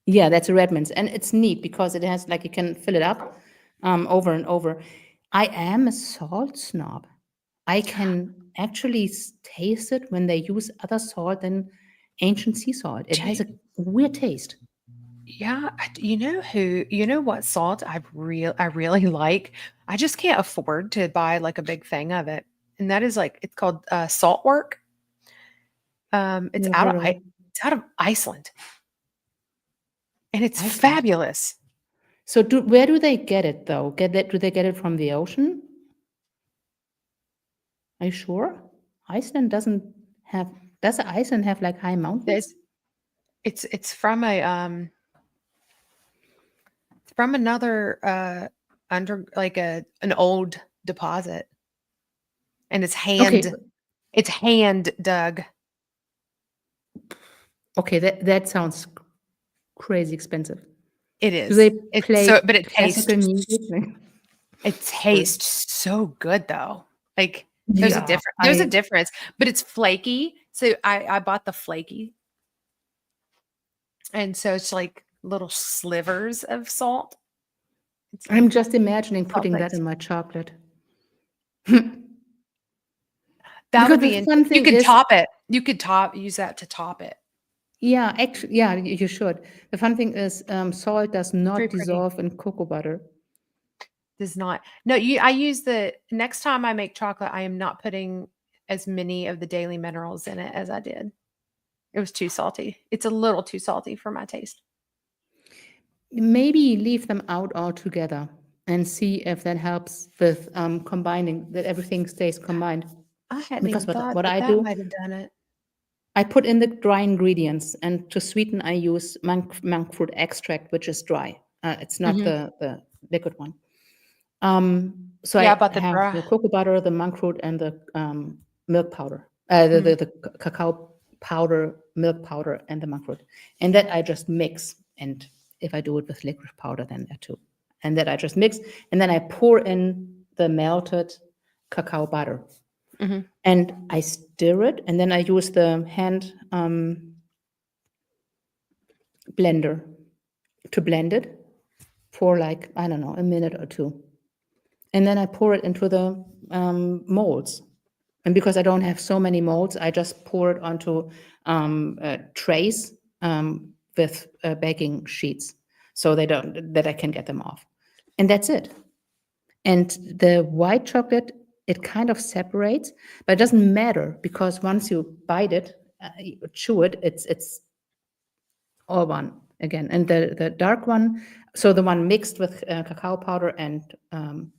Yeah, that's a Redmond's, and it's neat because it has like you can fill it up over and over. I am a salt snob. I can actually taste it when they use other salt than ancient sea salt. It has a weird taste. Yeah, you know what salt I really like? I just can't afford to buy like a big thing of it. And that is like it's called Salt Work. Never heard of it. It's out of Iceland, and it's Iceland. fabulous. So where do they get it though? Do they get it from the ocean? Are you sure? Iceland doesn't have does Iceland have like high It's mountains? it's from another under like an old deposit, and Okay, it's hand dug. okay, that sounds crazy expensive. It Do they is. It's play so, but it classical tastes music? It Or tastes so good though. Like yeah, there's a difference, but it's flaky. So I bought the flaky. And so it's like little slivers of salt. It's I'm like just imagining salt putting that flakes. in my chocolate. That Because would the be fun you thing could is, top it. You could use that to top it. Yeah, actually, yeah, you should. The fun thing is, salt does Very not pretty. dissolve in cocoa butter. Does not. No, I use the next time I make chocolate, I am not putting as many of the daily minerals in it as I did. It was too salty. It's a little too salty for my taste. Maybe leave them out altogether and see if that helps with combining, that everything stays combined. I hadn't Because even thought what that I that do, might have done it. I put in the dry ingredients, and to sweeten, I use monk fruit extract, which is dry. It's not Mhm. the liquid one. So Yeah, I I bought the have dry. the cocoa butter, the monk fruit, and the milk powder, Mhm. the cacao powder, milk powder, and the monk fruit. And that I just mix. And if I do it with licorice powder, then that too. And that I just mix. And then I pour in the melted cacao butter. Mhm. And I stir it. And then I use the hand blender to blend it for like, I don't know, a minute or two. And then I pour it into the molds. And because I don't have so many molds, I just pour it onto trays with baking sheets, so that I can get them off. And that's it. And the white chocolate, it kind of separates, but it doesn't matter because once you bite it, you chew it, it's all one again. And the dark one, so the one mixed with cacao powder and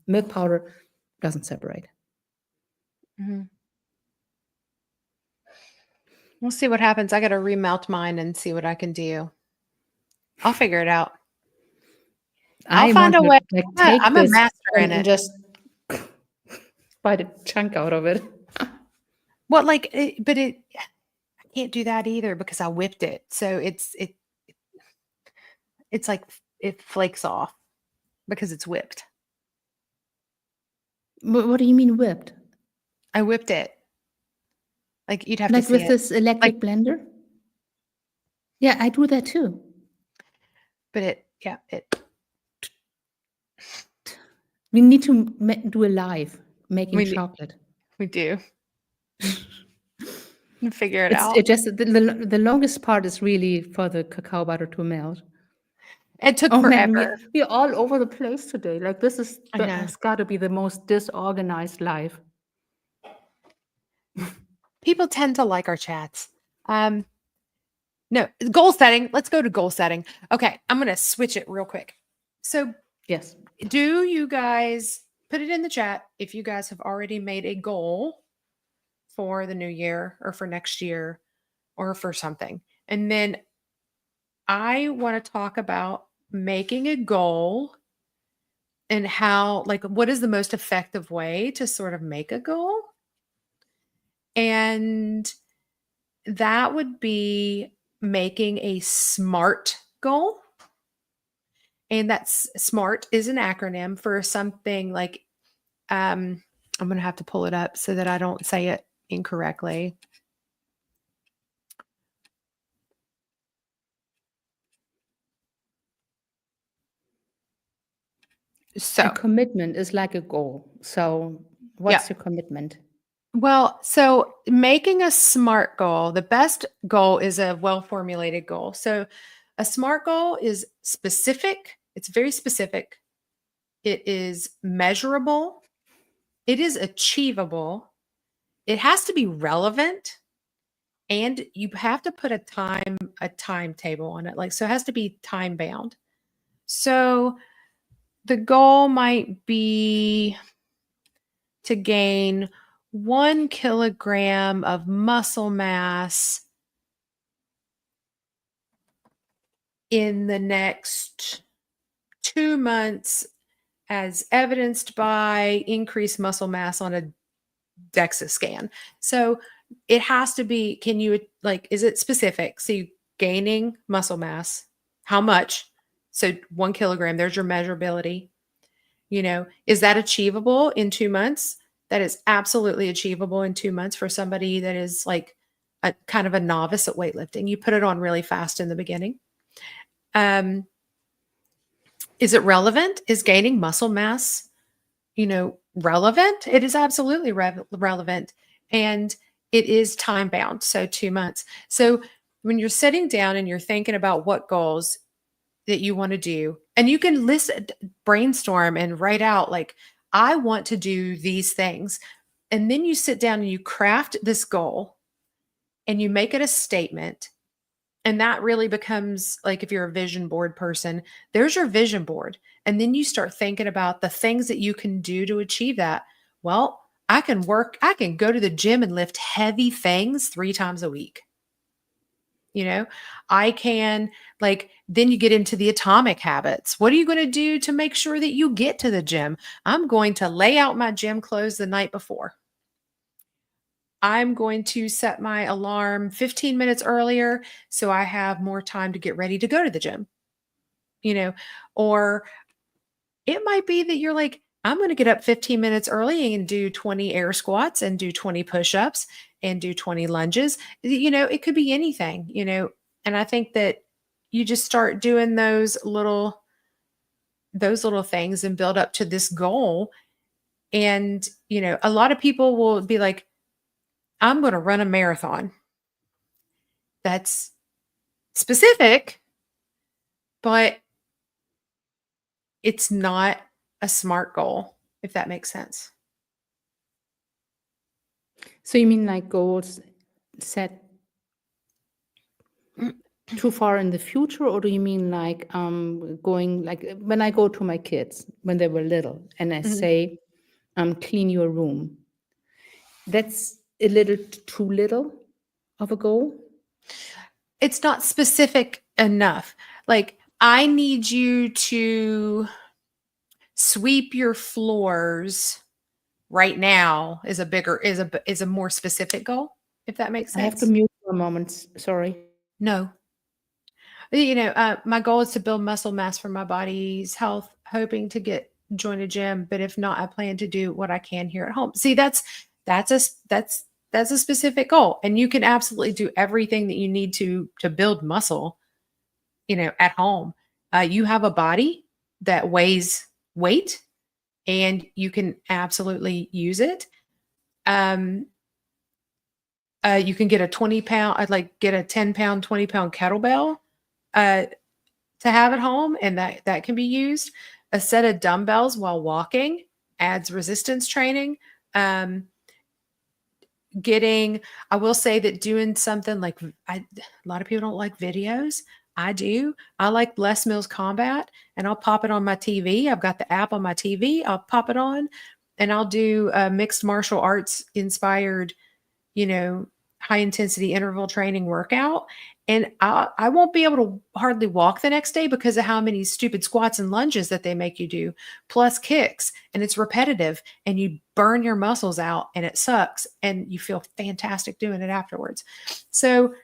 milk powder, doesn't separate. Mhm. We'll see what happens. I got to remelt mine and see what I can do. I'll figure it out. I'll I find want a to way. like I'm a, take I'm a this master in and it. just bite a chunk out of it. Well, like, but I can't do that either because I whipped it. So it's like it flakes off because it's whipped. What do you mean whipped? I whipped it. Like you'd have to Like see with it. this Like, electric blender? Yeah, I do that too. but it. We need to do a live making We chocolate. we do figure it It's out. it just the longest part is really for the cacao butter to melt. It took Oh man, forever. we're all over the place today. Like this I know. has got to be the most disorganized life. People tend to like our chats. Um, no, goal setting. Let's go to goal setting. Okay, I'm gonna switch it real quick. So, Yes. do you guys put it in the chat if you guys have already made a goal for the new year or for next year or for something? And then I want to talk about making a goal and how, like, what is the most effective way to sort of make a goal? And that would be making a SMART goal. And that's SMART is an acronym for something like, I'm going to have to pull it up so that I don't say it incorrectly. A So, commitment is like a goal. So yeah. what's your commitment? Well, so making a SMART goal, the best goal is a well formulated goal. So, a SMART goal is specific, it's very specific, it is measurable, it is achievable, it has to be relevant, and you have to put a timetable on it. Like, so it has to be time bound. So, the goal might be to gain 1 kilogram of muscle mass in the next 2 months, as evidenced by increased muscle mass on a DEXA scan. So it has to be, can you, like, is it specific? So you gaining muscle mass, how much? So 1 kilogram, there's your measurability. Is that achievable in 2 months? That is absolutely achievable in 2 months for somebody that is like a kind of a novice at weightlifting. You put it on really fast in the beginning. Is it relevant? Is gaining muscle mass, relevant? It is absolutely relevant. And it is time bound. So 2 months. So when you're sitting down and you're thinking about what goals that you want to do, and you can brainstorm and write out like, I want to do these things. And then you sit down and you craft this goal and you make it a statement. And that really becomes like, if you're a vision board person, there's your vision board. And then you start thinking about the things that you can do to achieve that. Well, I can go to the gym and lift heavy things 3 times a week. I can, like, then you get into the atomic habits. What are you going to do to make sure that you get to the gym? I'm going to lay out my gym clothes the night before. I'm going to set my alarm 15 minutes earlier so I have more time to get ready to go to the gym. Or it might be that you're like, I'm going to get up 15 minutes early and do 20 air squats and do 20 push-ups and do 20 lunges. It could be anything, and I think that you just start doing those little things and build up to this goal. And, a lot of people will be like, I'm going to run a marathon. That's specific, but it's not a SMART goal, if that makes sense. So you mean like goals set too far in the future, or do you mean like going, like when I go to my kids when they were little and I say, clean your room? That's a little too little of a goal? It's not specific enough. Like, I need you to sweep your floors right now is a more specific goal, if that makes sense. I have to mute for a moment. Sorry. No. My goal is to build muscle mass for my body's health, hoping to join a gym. But if not, I plan to do what I can here at home. See, that's a specific goal, and you can absolutely do everything that you need to build muscle, at home. You have a body that weighs weight, and you can absolutely use it. You can get a 20-pound, get a 10-pound, 20-pound kettlebell to have at home, and that can be used. A set of dumbbells while walking adds resistance training. I will say that doing something like, a lot of people don't like videos. I do. I like Les Mills Combat, and I'll pop it on my TV. I've got the app on my TV. I'll pop it on, and I'll do a mixed martial arts inspired, high intensity interval training workout. And I won't be able to hardly walk the next day because of how many stupid squats and lunges that they make you do, plus kicks. And it's repetitive, and you burn your muscles out, and it sucks. And you feel fantastic doing it afterwards. So,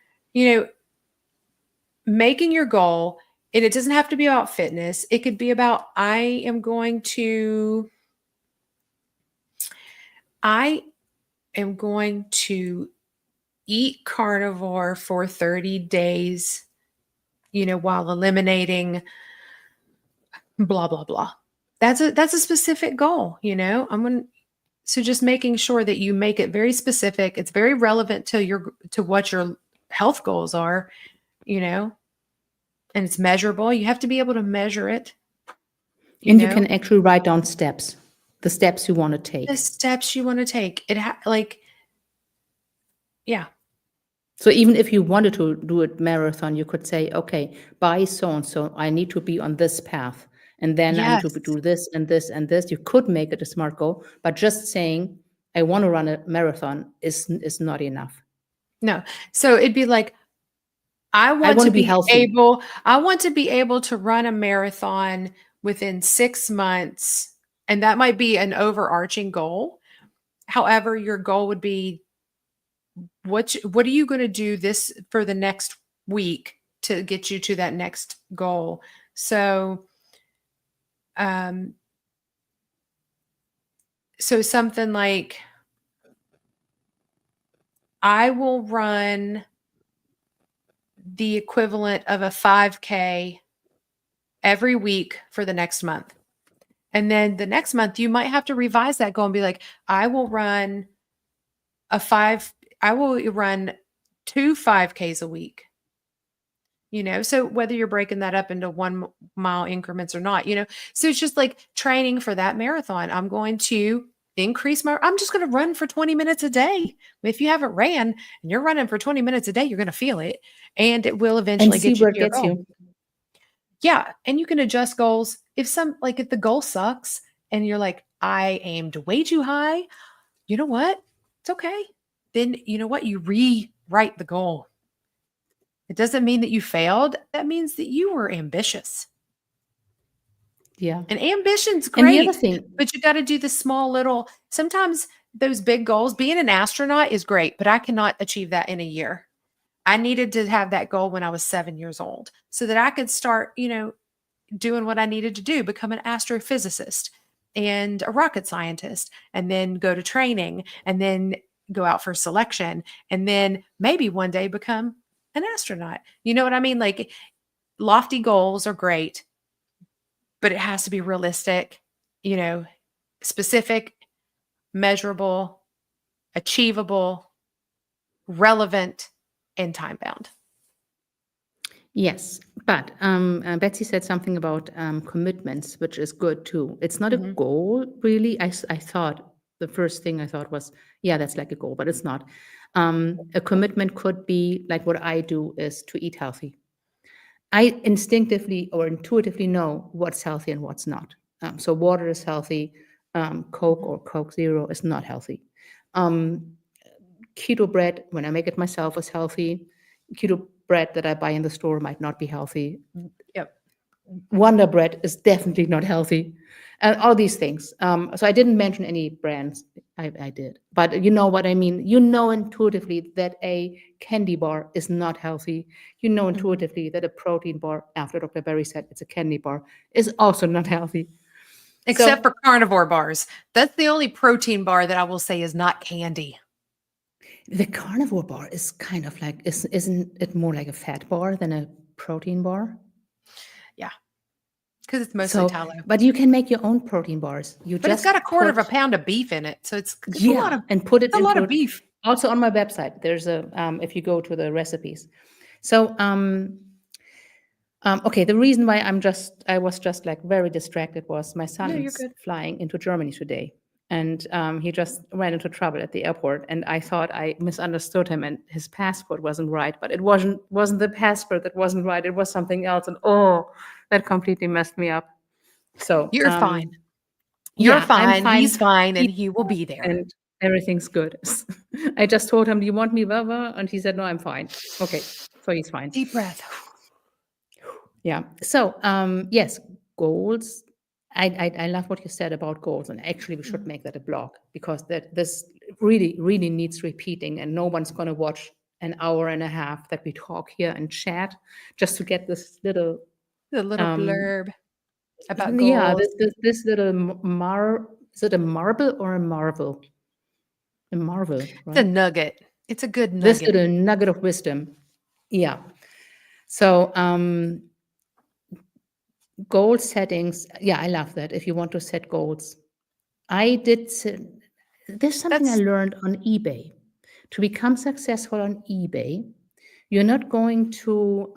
making your goal, and it doesn't have to be about fitness. It could be about, I am going to eat carnivore for 30 days, while eliminating blah, blah, blah. That's a specific goal, so just making sure that you make it very specific. It's very relevant to what your health goals are, and it's measurable. You have to be able to measure it. You can actually write down steps, the steps you want to take. The steps you want to take. Yeah. So even if you wanted to do a marathon, you could say, okay, by so-and-so, I need to be on this path. And then I need to do this and this and this. You could make it a SMART goal, but just saying, I want to run a marathon is not enough. No. So it'd be like, I want to be healthy. I want to be able to run a marathon within 6 months. And that might be an overarching goal. However, your goal would be, what are you going to do this for the next week to get you to that next goal? So, something like, I will run the equivalent of a 5K every week for the next month. And then the next month, you might have to revise that goal and be like, I will run 2 5Ks a week. So whether you're breaking that up into 1 mile increments or not, so it's just like training for that marathon. I'm going to I'm just going to run for 20 minutes a day. If you haven't ran and you're running for 20 minutes a day, you're going to feel it, and it will And eventually see get you where to it your gets goal. you. Yeah. And you can adjust goals. If the goal sucks and you're like, I aimed way too high, you know what? It's okay. Then you know what? You rewrite the goal. It doesn't mean that you failed. That means that you were ambitious. Yeah. And ambition's And the other great, thing, but you got to do the small little, sometimes those big goals. Being an astronaut is great, but I cannot achieve that in a year. I needed to have that goal when I was 7 years old so that I could start, doing what I needed to do, become an astrophysicist and a rocket scientist, and then go to training, and then go out for selection, and then maybe one day become an astronaut. You know what I mean? Like, lofty goals are great, but it has to be realistic, specific, measurable, achievable, relevant, and time bound. yes, but Betsy said something about commitments, which is good too. It's not a goal, really. I thought the first thing I thought was, yeah, that's like a goal, but it's not. A commitment could be like what I do is to eat healthy. I instinctively or intuitively know what's healthy and what's not. So water is healthy. Coke or Coke Zero is not healthy. Um, Keto bread, when I make it myself, is healthy. Keto bread that I buy in the store might not be healthy. Yep. Wonder bread is definitely not healthy. And all these things. So I didn't mention any brands. I did. But you know what I mean. You know intuitively that a candy bar is not healthy. You know intuitively that a protein bar, after Dr. Berry said it's a candy bar, is also not healthy. Except for carnivore bars. That's the only protein bar that I will say is not candy. The carnivore bar is kind of like, isn't it more like a fat bar than a protein bar? Yeah. Because it's mostly tallow. But you can make your own protein bars. But it's got a quarter of a pound of beef in it. So it's a lot of, and put it a lot into of beef. Also on my website, there's a if you go to the recipes. So okay, the reason why I was just like very distracted was my No, you're son's good. flying into Germany today, and he just ran into trouble at the airport, and I thought I misunderstood him, and his passport wasn't right, but it wasn't the passport that wasn't right, it was something else, and that completely messed me up. So You're fine. yeah, You're I'm fine. fine. He's fine, and he will be there. And everything's good. I just told him, "Do you want me, blah?" And he said, "No, I'm fine." Okay, so he's fine. Deep breath. Yeah. So, yes, goals. I love what you said about goals, and actually, we should make that a blog because this really, really needs repeating, and no one's going to watch an hour and a half that we talk here and chat just to get this little, The little blurb about yeah, goals. this little is it a marble or a marvel? A marvel, It's a right? nugget. It's a good This nugget. little nugget of wisdom. Yeah. So, goal settings. Yeah, I love that. If you want to set goals, I did. There's something I That's learned on eBay. To become successful on eBay, you're not going to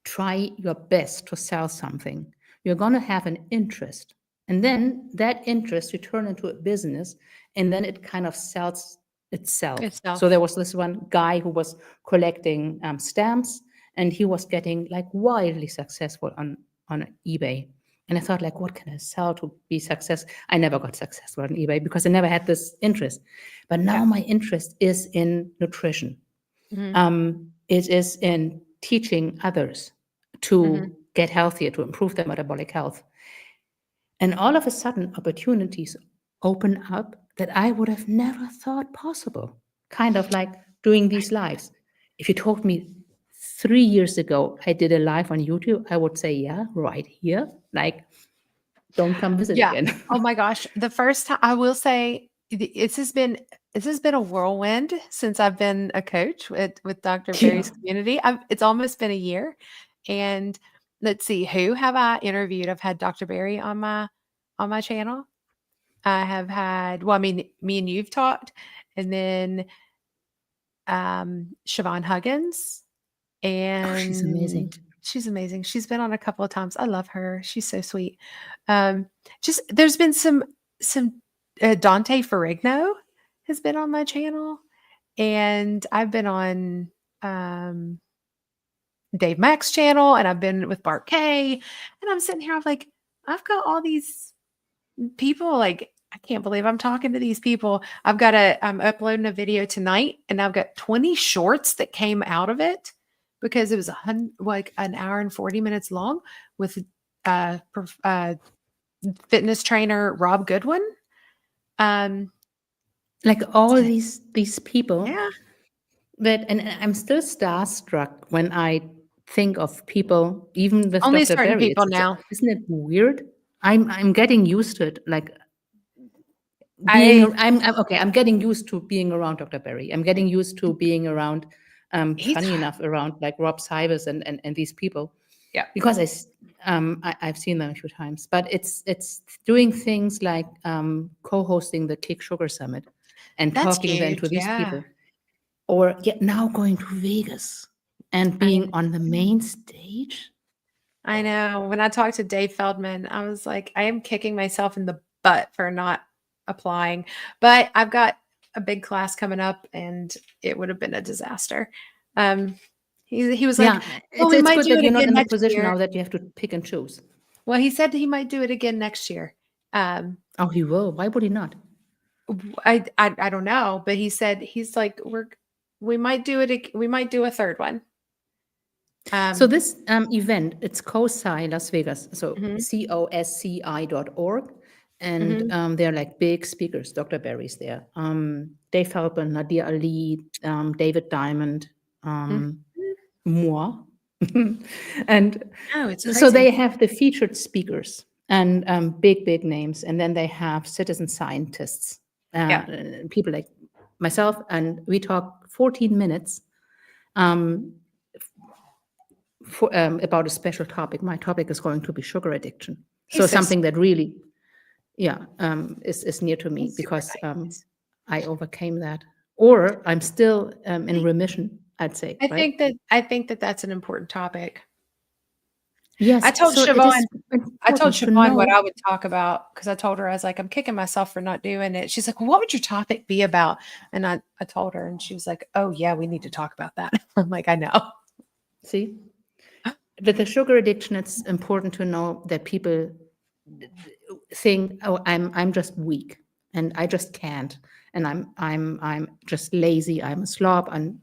try your best to sell something. You're going to have an interest. And then that interest you turn into a business, and then it kind of sells itself. So there was this one guy who was collecting stamps, and he was getting like wildly successful on eBay. And I thought, like, what can I sell to be successful? I never got successful on eBay because I never had this interest. But now my interest is in nutrition. It is in teaching others to get healthier, to improve their metabolic health. And all of a sudden, opportunities open up that I would have never thought possible. Kind of like doing these lives. If you told me 3 years ago I did a live on YouTube, I would say, yeah, right here. Like, don't come visit yeah. again. Oh my gosh. The first time I will say this has been a whirlwind since I've been a coach with Dr. Yeah. Berry's community. It's almost been a year. And let's see, who have I interviewed? I've had Dr. Berry on my channel. I have had, well, I mean, me and you've talked, and then Siobhan Huggins. Oh, she's amazing. and she's amazing. She's been on a couple of times. I love her. She's so sweet. Just there's been some Dante Ferrigno has been on my channel, and I've been on Dave Mack's channel, and I've been with Bart K, and I'm sitting here, I'm like, I've got all these people, like, I can't believe I'm talking to these people. I'm uploading a video tonight, and I've got 20 shorts that came out of it because it was like an hour and 40 minutes long with fitness trainer Rob Goodwin. Like all these people Yeah. and I'm still starstruck when I think of people, even with Only Dr. certain Berry. people now. Isn't it weird? I'm getting used to it. Like I I'm getting used to being around Dr. Berry. I'm getting used to being around, he's funny enough, around like Rob Sivers and these people. Yeah. Because I've seen them a few times, but it's doing things like co-hosting the Kick Sugar Summit and That's talking then to huge. these Yeah. people, or now going to Vegas and being on the main stage. I know. When I talked to Dave Feldman, I was like, I am kicking myself in the butt for not applying. But I've got a big class coming up, and it would have been a disaster. He was like, well, we It's might good do that it you're not again in the next position year. now that you have to pick and choose. Well, he said he might do it again next year. Oh, he will. Why would he not? I don't know, but he's like, we might do it. We might do a third one. So this event, it's COSCI Las Vegas, so Mhm, COSCI.org. And mhm. they're like big speakers. Dr. Berry's there. Dave Feldman, Nadir Ali, David Diamond, Mhm. moi. And Oh, it's so crazy. they have the featured speakers and big names. And then they have citizen scientists, Yeah. people like myself. And we talk 14 minutes about a special topic. My topic is going to be sugar addiction. So He's so something that really, is near to me he's super because nice. I overcame that, or I'm still in remission, I'd say, right? I think that that's an important topic. Yes. So it is I told important to Siobhan what know. I would talk about because I told her, I was like, I'm kicking myself for not doing it. She's like, well, what would your topic be about? And I told her, and she was like, oh yeah, we need to talk about that. I'm like, I know. See, with the sugar addiction, it's important to know that people think, oh, I'm just weak and I just can't, and I'm just lazy. I'm a slob. And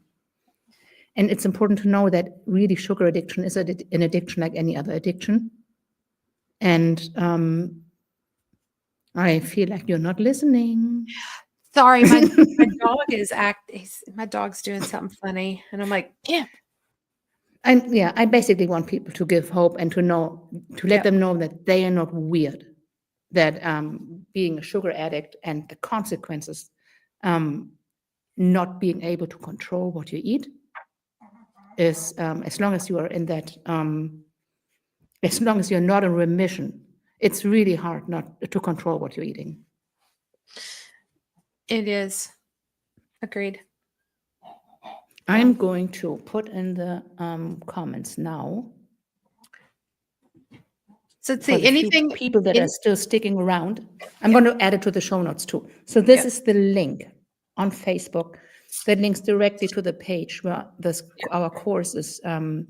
it's important to know that really sugar addiction is an addiction like any other addiction. And I feel like you're not listening. Sorry, my dog my dog's doing something funny, and I'm like, yeah, I basically want people to give hope and to let yep, them know that they are not weird, that being a sugar addict and the consequences, not being able to control what you eat is, as long as you are in that, as long as you're not in remission, it's really hard not to control what you're eating. it is. Agreed. I'm going to put in the comments now So let's for see the few anything people that are in. still sticking around. I'm Yep, going to add it to the show notes too. So this yep, is the link on Facebook that links directly to the page where our course is, where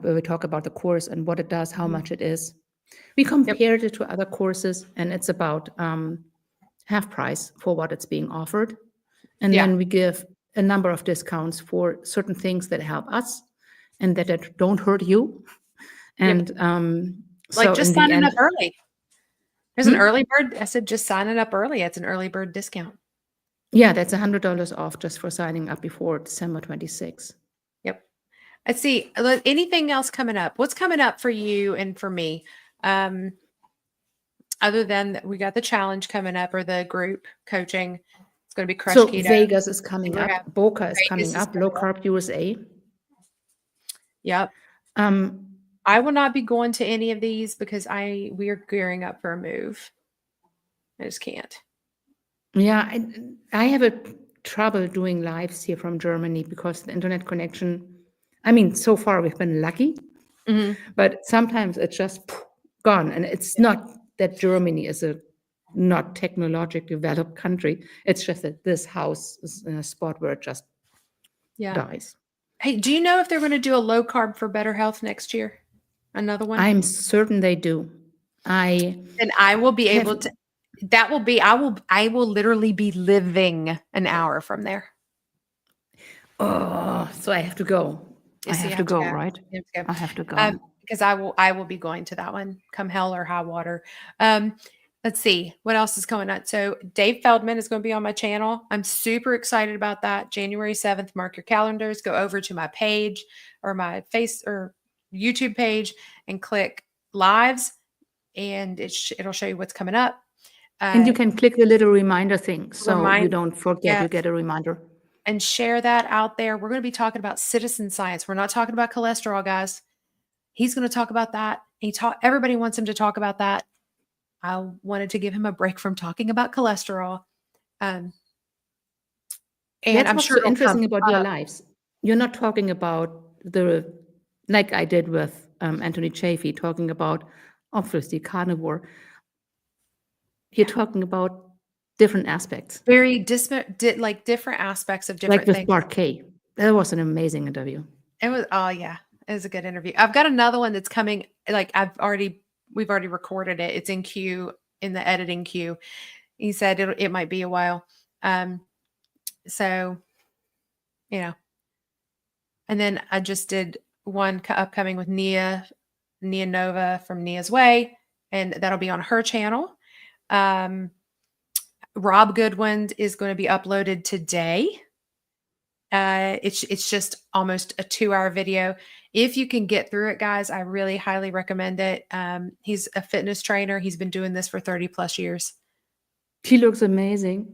we talk about the course and what it does, how much it is. We yep, compared it to other courses, and it's about half price for what it's being offered. And yeah. then we give a number of discounts for certain things that help us and that don't hurt you. Yep. And Like so in just the signing up end, early. There's an early bird. I said just signing up early. It's an early bird discount. yeah, that's $100 off just for signing up before December 26th. Yep. I see. Anything else coming up? What's coming up for you and for me? Other than we got the challenge coming up or the group coaching. It's going to be Crush So Keto. Vegas is coming We're having up. Boca is Vegas coming is up. Low coming up. Carb USA. Yep. Um, I will not be going to any of these because we are gearing up for a move. I just can't. yeah, I have a trouble doing lives here from Germany because the internet connection I mean, so far we've been lucky, Mhm. but sometimes it's just gone. And it's not that Germany is a not technologically developed country. It's just that this house is in a spot where it just Yeah. dies. Hey, do you know if they're going to do a low carb for better health next year? Another one? I'm certain they do. I And I will be have, able to, that will be, I will literally be living an hour from there. oh, so I have to go. You I see, have you to have to go, go. right? You have to I have to go. go. Because I will be going to that one come hell or high water. Let's see what else is going on. So Dave Feldman is going to be on my channel. I'm super excited about that. January 7th, mark your calendars, go over to my page or my face or YouTube page and click lives and it'll show you what's coming up. And you can click the little reminder thing so you Remind, don't forget, you yes, get a reminder. and share that out there. We're going to be talking about citizen science. We're not talking about cholesterol, guys. He's going to talk about that. Everybody wants him to talk about that. I wanted to give him a break from talking about cholesterol. And That's I'm what's sure so it'll come interesting about your up. lives. You're not talking about the, like I did with Anthony Chaffee, talking about obviously carnivore. You're talking about different aspects, Very like different aspects of like different with things. Bart K. That was an amazing interview. It was, oh yeah, it was a good interview. I've got another one that's coming. Like we've already recorded it. It's in queue, in the editing queue. He said it might be a while. So, you know, and then I just did one upcoming with Nia Nova from Nia's Way, and that'll be on her channel. Rob Goodwin is going to be uploaded today. It's just almost a 2-hour video. If you can get through it, guys, I really highly recommend it. He's a fitness trainer. He's been doing this for 30 plus years. He looks amazing.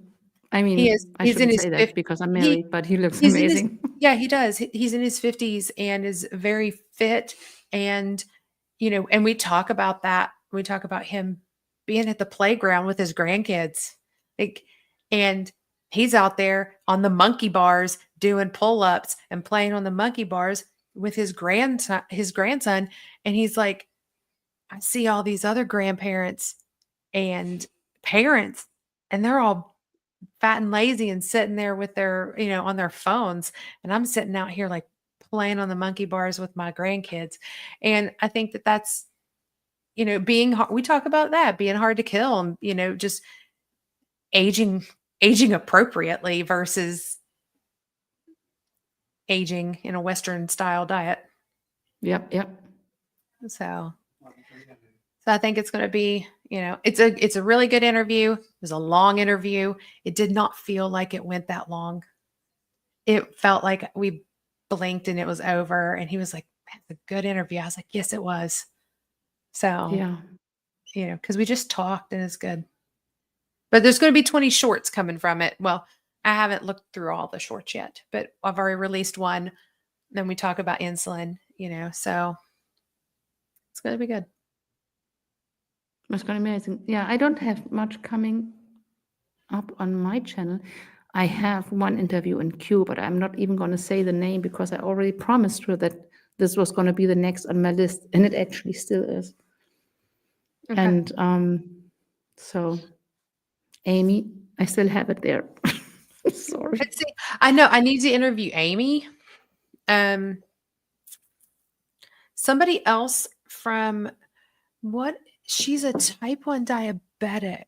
I He is. mean, I He's in shouldn't his say that 50s. because I'm married, but he looks He's in his, amazing. yeah, he does. He's in his 50s and is very fit. And, and we talk about that. We talk about him being at the playground with his grandkids. Like, and he's out there on the monkey bars doing pull-ups and playing on the monkey bars with his grandson. And he's like, I see all these other grandparents and parents, and they're all fat and lazy and sitting there with their, on their phones. And I'm sitting out here like playing on the monkey bars with my grandkids. And I think that that's, being hard. We talk about that being hard to kill and, just aging appropriately versus aging in a Western style diet. Yep, yep. So I think it's going to be, it's a really good interview. It was a long interview. It did not feel like it went that long. It felt like we blinked and it was over. And he was like, "That's a good interview." I was like, "Yes, it was." So, Yeah. because we just talked and it's good. But there's going to be 20 shorts coming from it. Well, I haven't looked through all the shorts yet, but I've already released one. Then we talk about insulin, so it's going to be good. That's going to be amazing. Yeah, I don't have much coming up on my channel. I have one interview in queue, but I'm not even going to say the name because I already promised her that this was going to be the next on my list, and it actually still is. Okay. And so, Amy, I still have it there. Sorry. Let's see. I know I need to interview Amy. Somebody else from she's a type 1 diabetic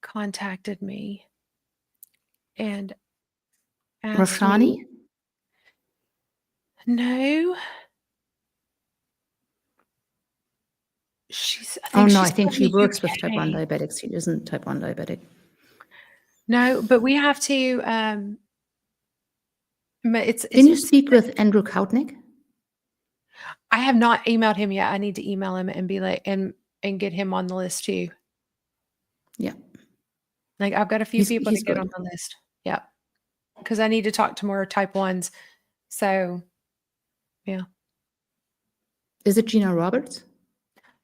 contacted me and asked Roxani? me. No. I think she works with type 1 diabetics. She isn't type 1 diabetic. No, but we have to, Can you speak with Andrew Koutnick? I have not emailed him yet. I need to email him and be like, and get him on the list too. Yeah. Like I've got a few people to get good on the list. Yeah. Because I need to talk to more type 1s. So, yeah. Is it Gina Roberts?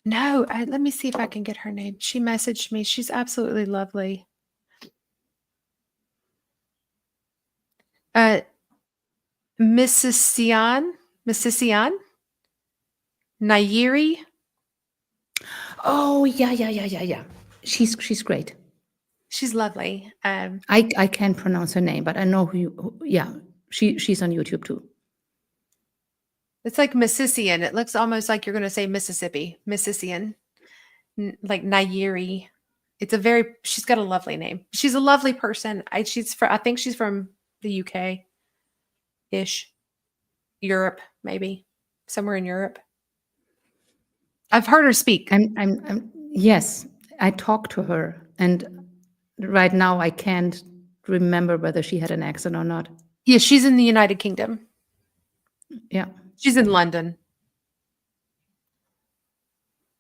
No, let me see if I can get her name. She messaged me. She's absolutely lovely. Missisian, Nayiri. Oh, yeah. She's great. She's lovely. I can't pronounce her name, but I know yeah, she's on YouTube too. It's like Mississippian. It looks almost like you're going to say Mississippi. Mississippian, like Nayiri. She's got a lovely name. She's a lovely person. I think she's from the UK-ish, Europe, maybe somewhere in Europe. I've heard her speak. Yes, I talked to her, and right now I can't remember whether she had an accent or not. Yeah, she's in the United Kingdom. Yeah. She's in London.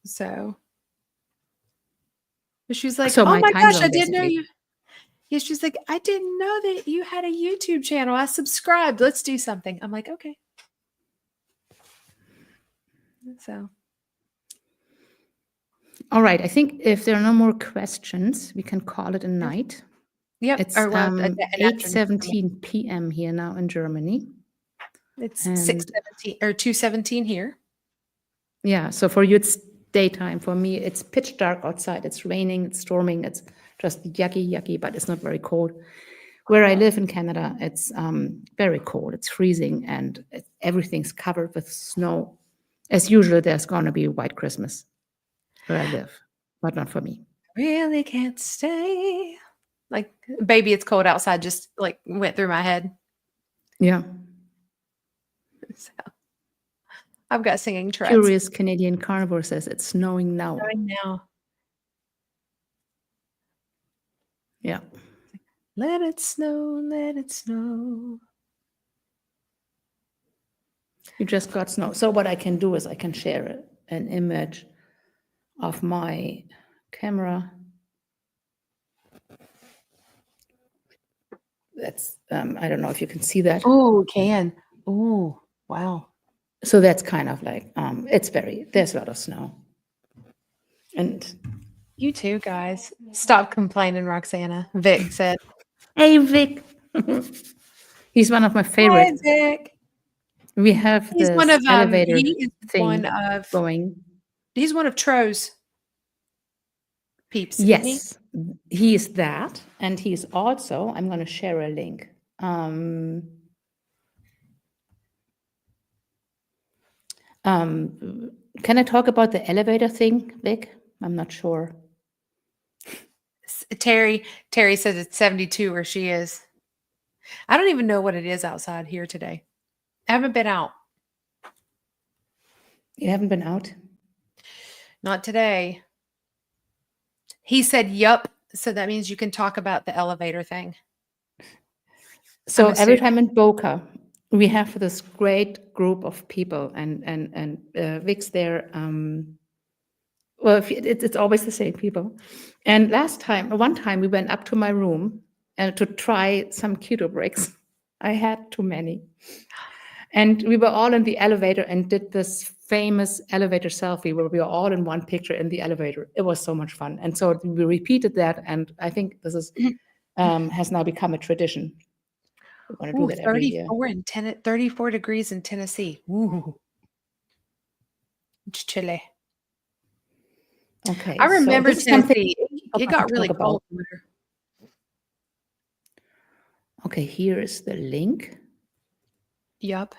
So she's like, So oh my time gosh, zone, I didn't know basically. you. Yeah, she's like, I didn't know that you had a YouTube channel. I subscribed. Let's do something. I'm like, okay. So. All right. I think if there are no more questions, we can call it a night. Yep. It's an 8:17 p.m. here now in Germany. It's 6:17 or 2:17 here. Yeah. So for you, it's daytime. For me, it's pitch dark outside. It's raining. It's storming. It's just yucky, but it's not very cold. Where I live in Canada, it's very cold. It's freezing, and everything's covered with snow. As usual, there's going to be a white Christmas where I live, but not for me. Really can't stay. Like, baby, it's cold outside just like went through my head. Yeah. So, I've got singing Tourette's. Curious Canadian Carnivore says it's snowing now. Yeah. Let it snow, let it snow. You just got snow. So what I can do is I can share an image of my camera. That's, I don't know if you can see that. Oh, can. Oh, wow. So that's kind of like, there's a lot of snow. And you too, guys. Stop complaining, Roxana. Vic said. Hey, Vic. He's one of my favorites. Hi, Vic. We have this elevator thing going. He's one of Tro's peeps. Yes, he is that. And he's also, I'm going to share a link. Can I talk about the elevator thing, Vic? I'm not sure. Terry says it's 72 where she is. I don't even know what it is outside here today. I haven't been out. You haven't been out? Not today. He said, yup. So that means you can talk about the elevator thing. So every time in Bekah, we have this great group of people, and Vic's there. Well, it's always the same people. And one time we went up to my room and to try some keto breaks. I had too many. And we were all in the elevator and did this famous elevator selfie where we were all in one picture in the elevator. It was so much fun. And so we repeated that. And I think this is has now become a tradition. We're going to do that every year. 34 degrees in Tennessee. Ooh. It's chilly. Okay. I remember Tennessee. It got really cold. Okay, here is the link. Yup.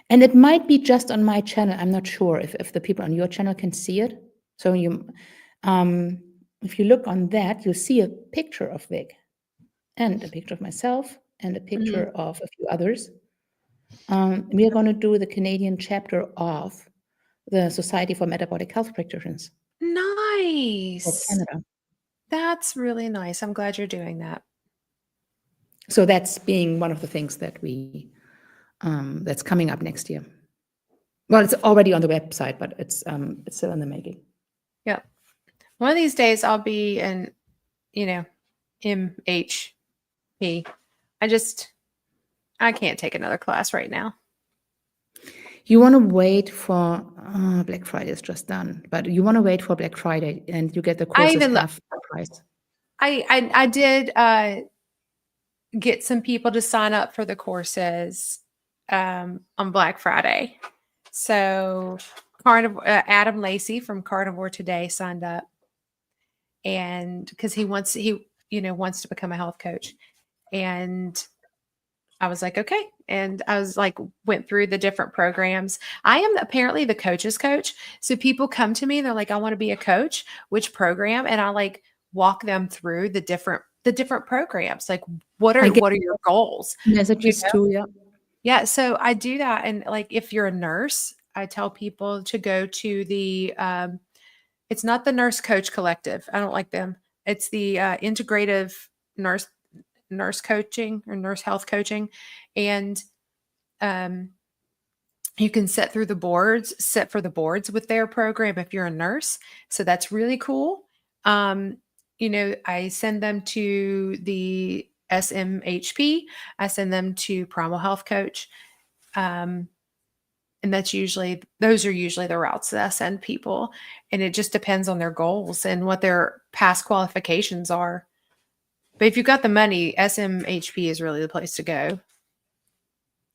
And it might be just on my channel. I'm not sure if the people on your channel can see it. So if you look on that, you'll see a picture of Vic and a picture of myself and a picture of a few others. We are going to do the Canadian chapter of the Society for Metabolic Health Practitioners. Nice. For Canada. That's really nice. I'm glad you're doing that. So that's being one of the things that that's coming up next year. Well, it's already on the website, but it's still in the making. Yeah. One of these days I'll be in, MHP. I can't take another class right now. You want to wait for Black Friday is just done, but you want to wait for Black Friday and you get the courses half the price. I did get some people to sign up for the courses on Black Friday. So Adam Lacey from Carnivore Today signed up, and because he wants to become a health coach. And I was like, okay. And I was like, went through the different programs. I am apparently the coach's coach. So people come to me, they're like, I want to be a coach, which program? And I like walk them through the different programs. Like, what are your goals? Messages too, yeah. Yeah. So I do that. And like, if you're a nurse, I tell people to go to the, it's not the Nurse Coach Collective. I don't like them. It's the integrative nurse coaching or nurse health coaching. And you can sit for the boards with their program if you're a nurse. So that's really cool. I send them to the SMHP. I send them to Primal Health Coach. And those are usually the routes that I send people. And it just depends on their goals and what their past qualifications are. But if you've got the money, SMHP is really the place to go.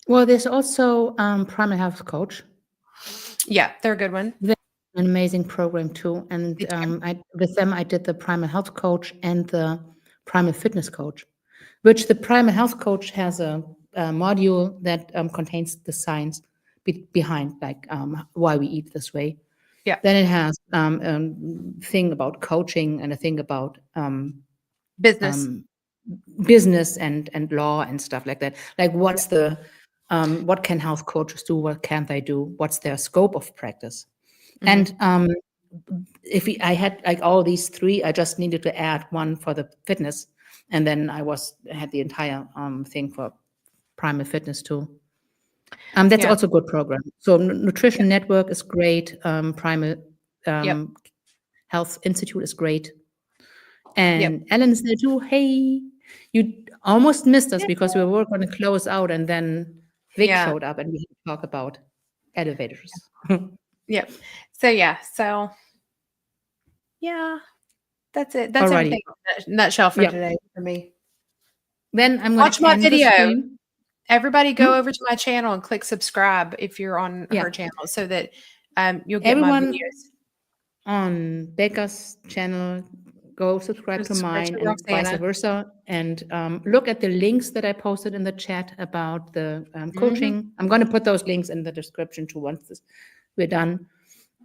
Well, there's also Primal Health Coach. Yeah, they're a good one. They're an amazing program too. And with them, I did the Primal Health Coach and the Primal Fitness Coach, which the Primal Health Coach has a module that contains the science behind, like why we eat this way. Yeah. Then it has a thing about coaching and a thing about business and law and stuff like that. Like what's the what can health coaches do? What can't they do? What's their scope of practice? Mm-hmm. And I had like all these three, I just needed to add one for the fitness, and then I had the entire thing for Primal Fitness too. That's also a good program. So Nutrition Network is great. Primal Health Institute is great. And Ellen's there too. Hey, you almost missed us because we were going to close out, and then Vic showed up, and we had to talk about elevators. Yep. So that's it. That's everything in a nutshell for today for me. Then I'm going watch my video. Everybody go over to my channel and click subscribe if you're on her channel, so that you'll get my videos. On Bekah's channel, go subscribe to mine and vice versa. And look at the links that I posted in the chat about the coaching. I'm going to put those links in the description too once we're done.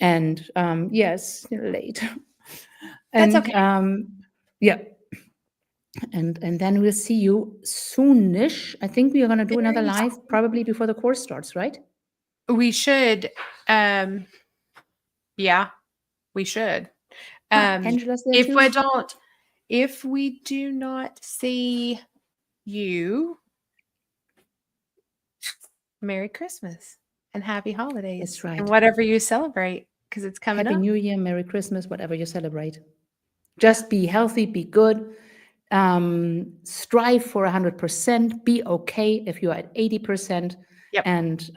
And yes, you're late. And, that's okay. And then we'll see you soonish. I think we are going to do another live probably before the course starts, right? We should. Yeah, we should. Angela's there too. If we do not see you, Merry Christmas and Happy Holidays. That's right. And whatever you celebrate, because it's coming up. Happy New Year, Merry Christmas, whatever you celebrate. Just be healthy, be good. Strive for 100%. Be okay if you're at 80%. And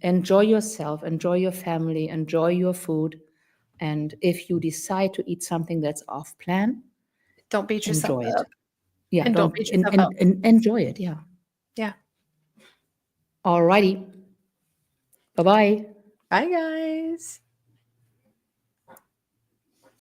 enjoy yourself, enjoy your family, enjoy your food. And if you decide to eat something that's off plan, don't beat yourself up. Yeah, and don't beat yourself up. Enjoy it. Yeah. Yeah. All righty. Bye-bye. Bye, guys.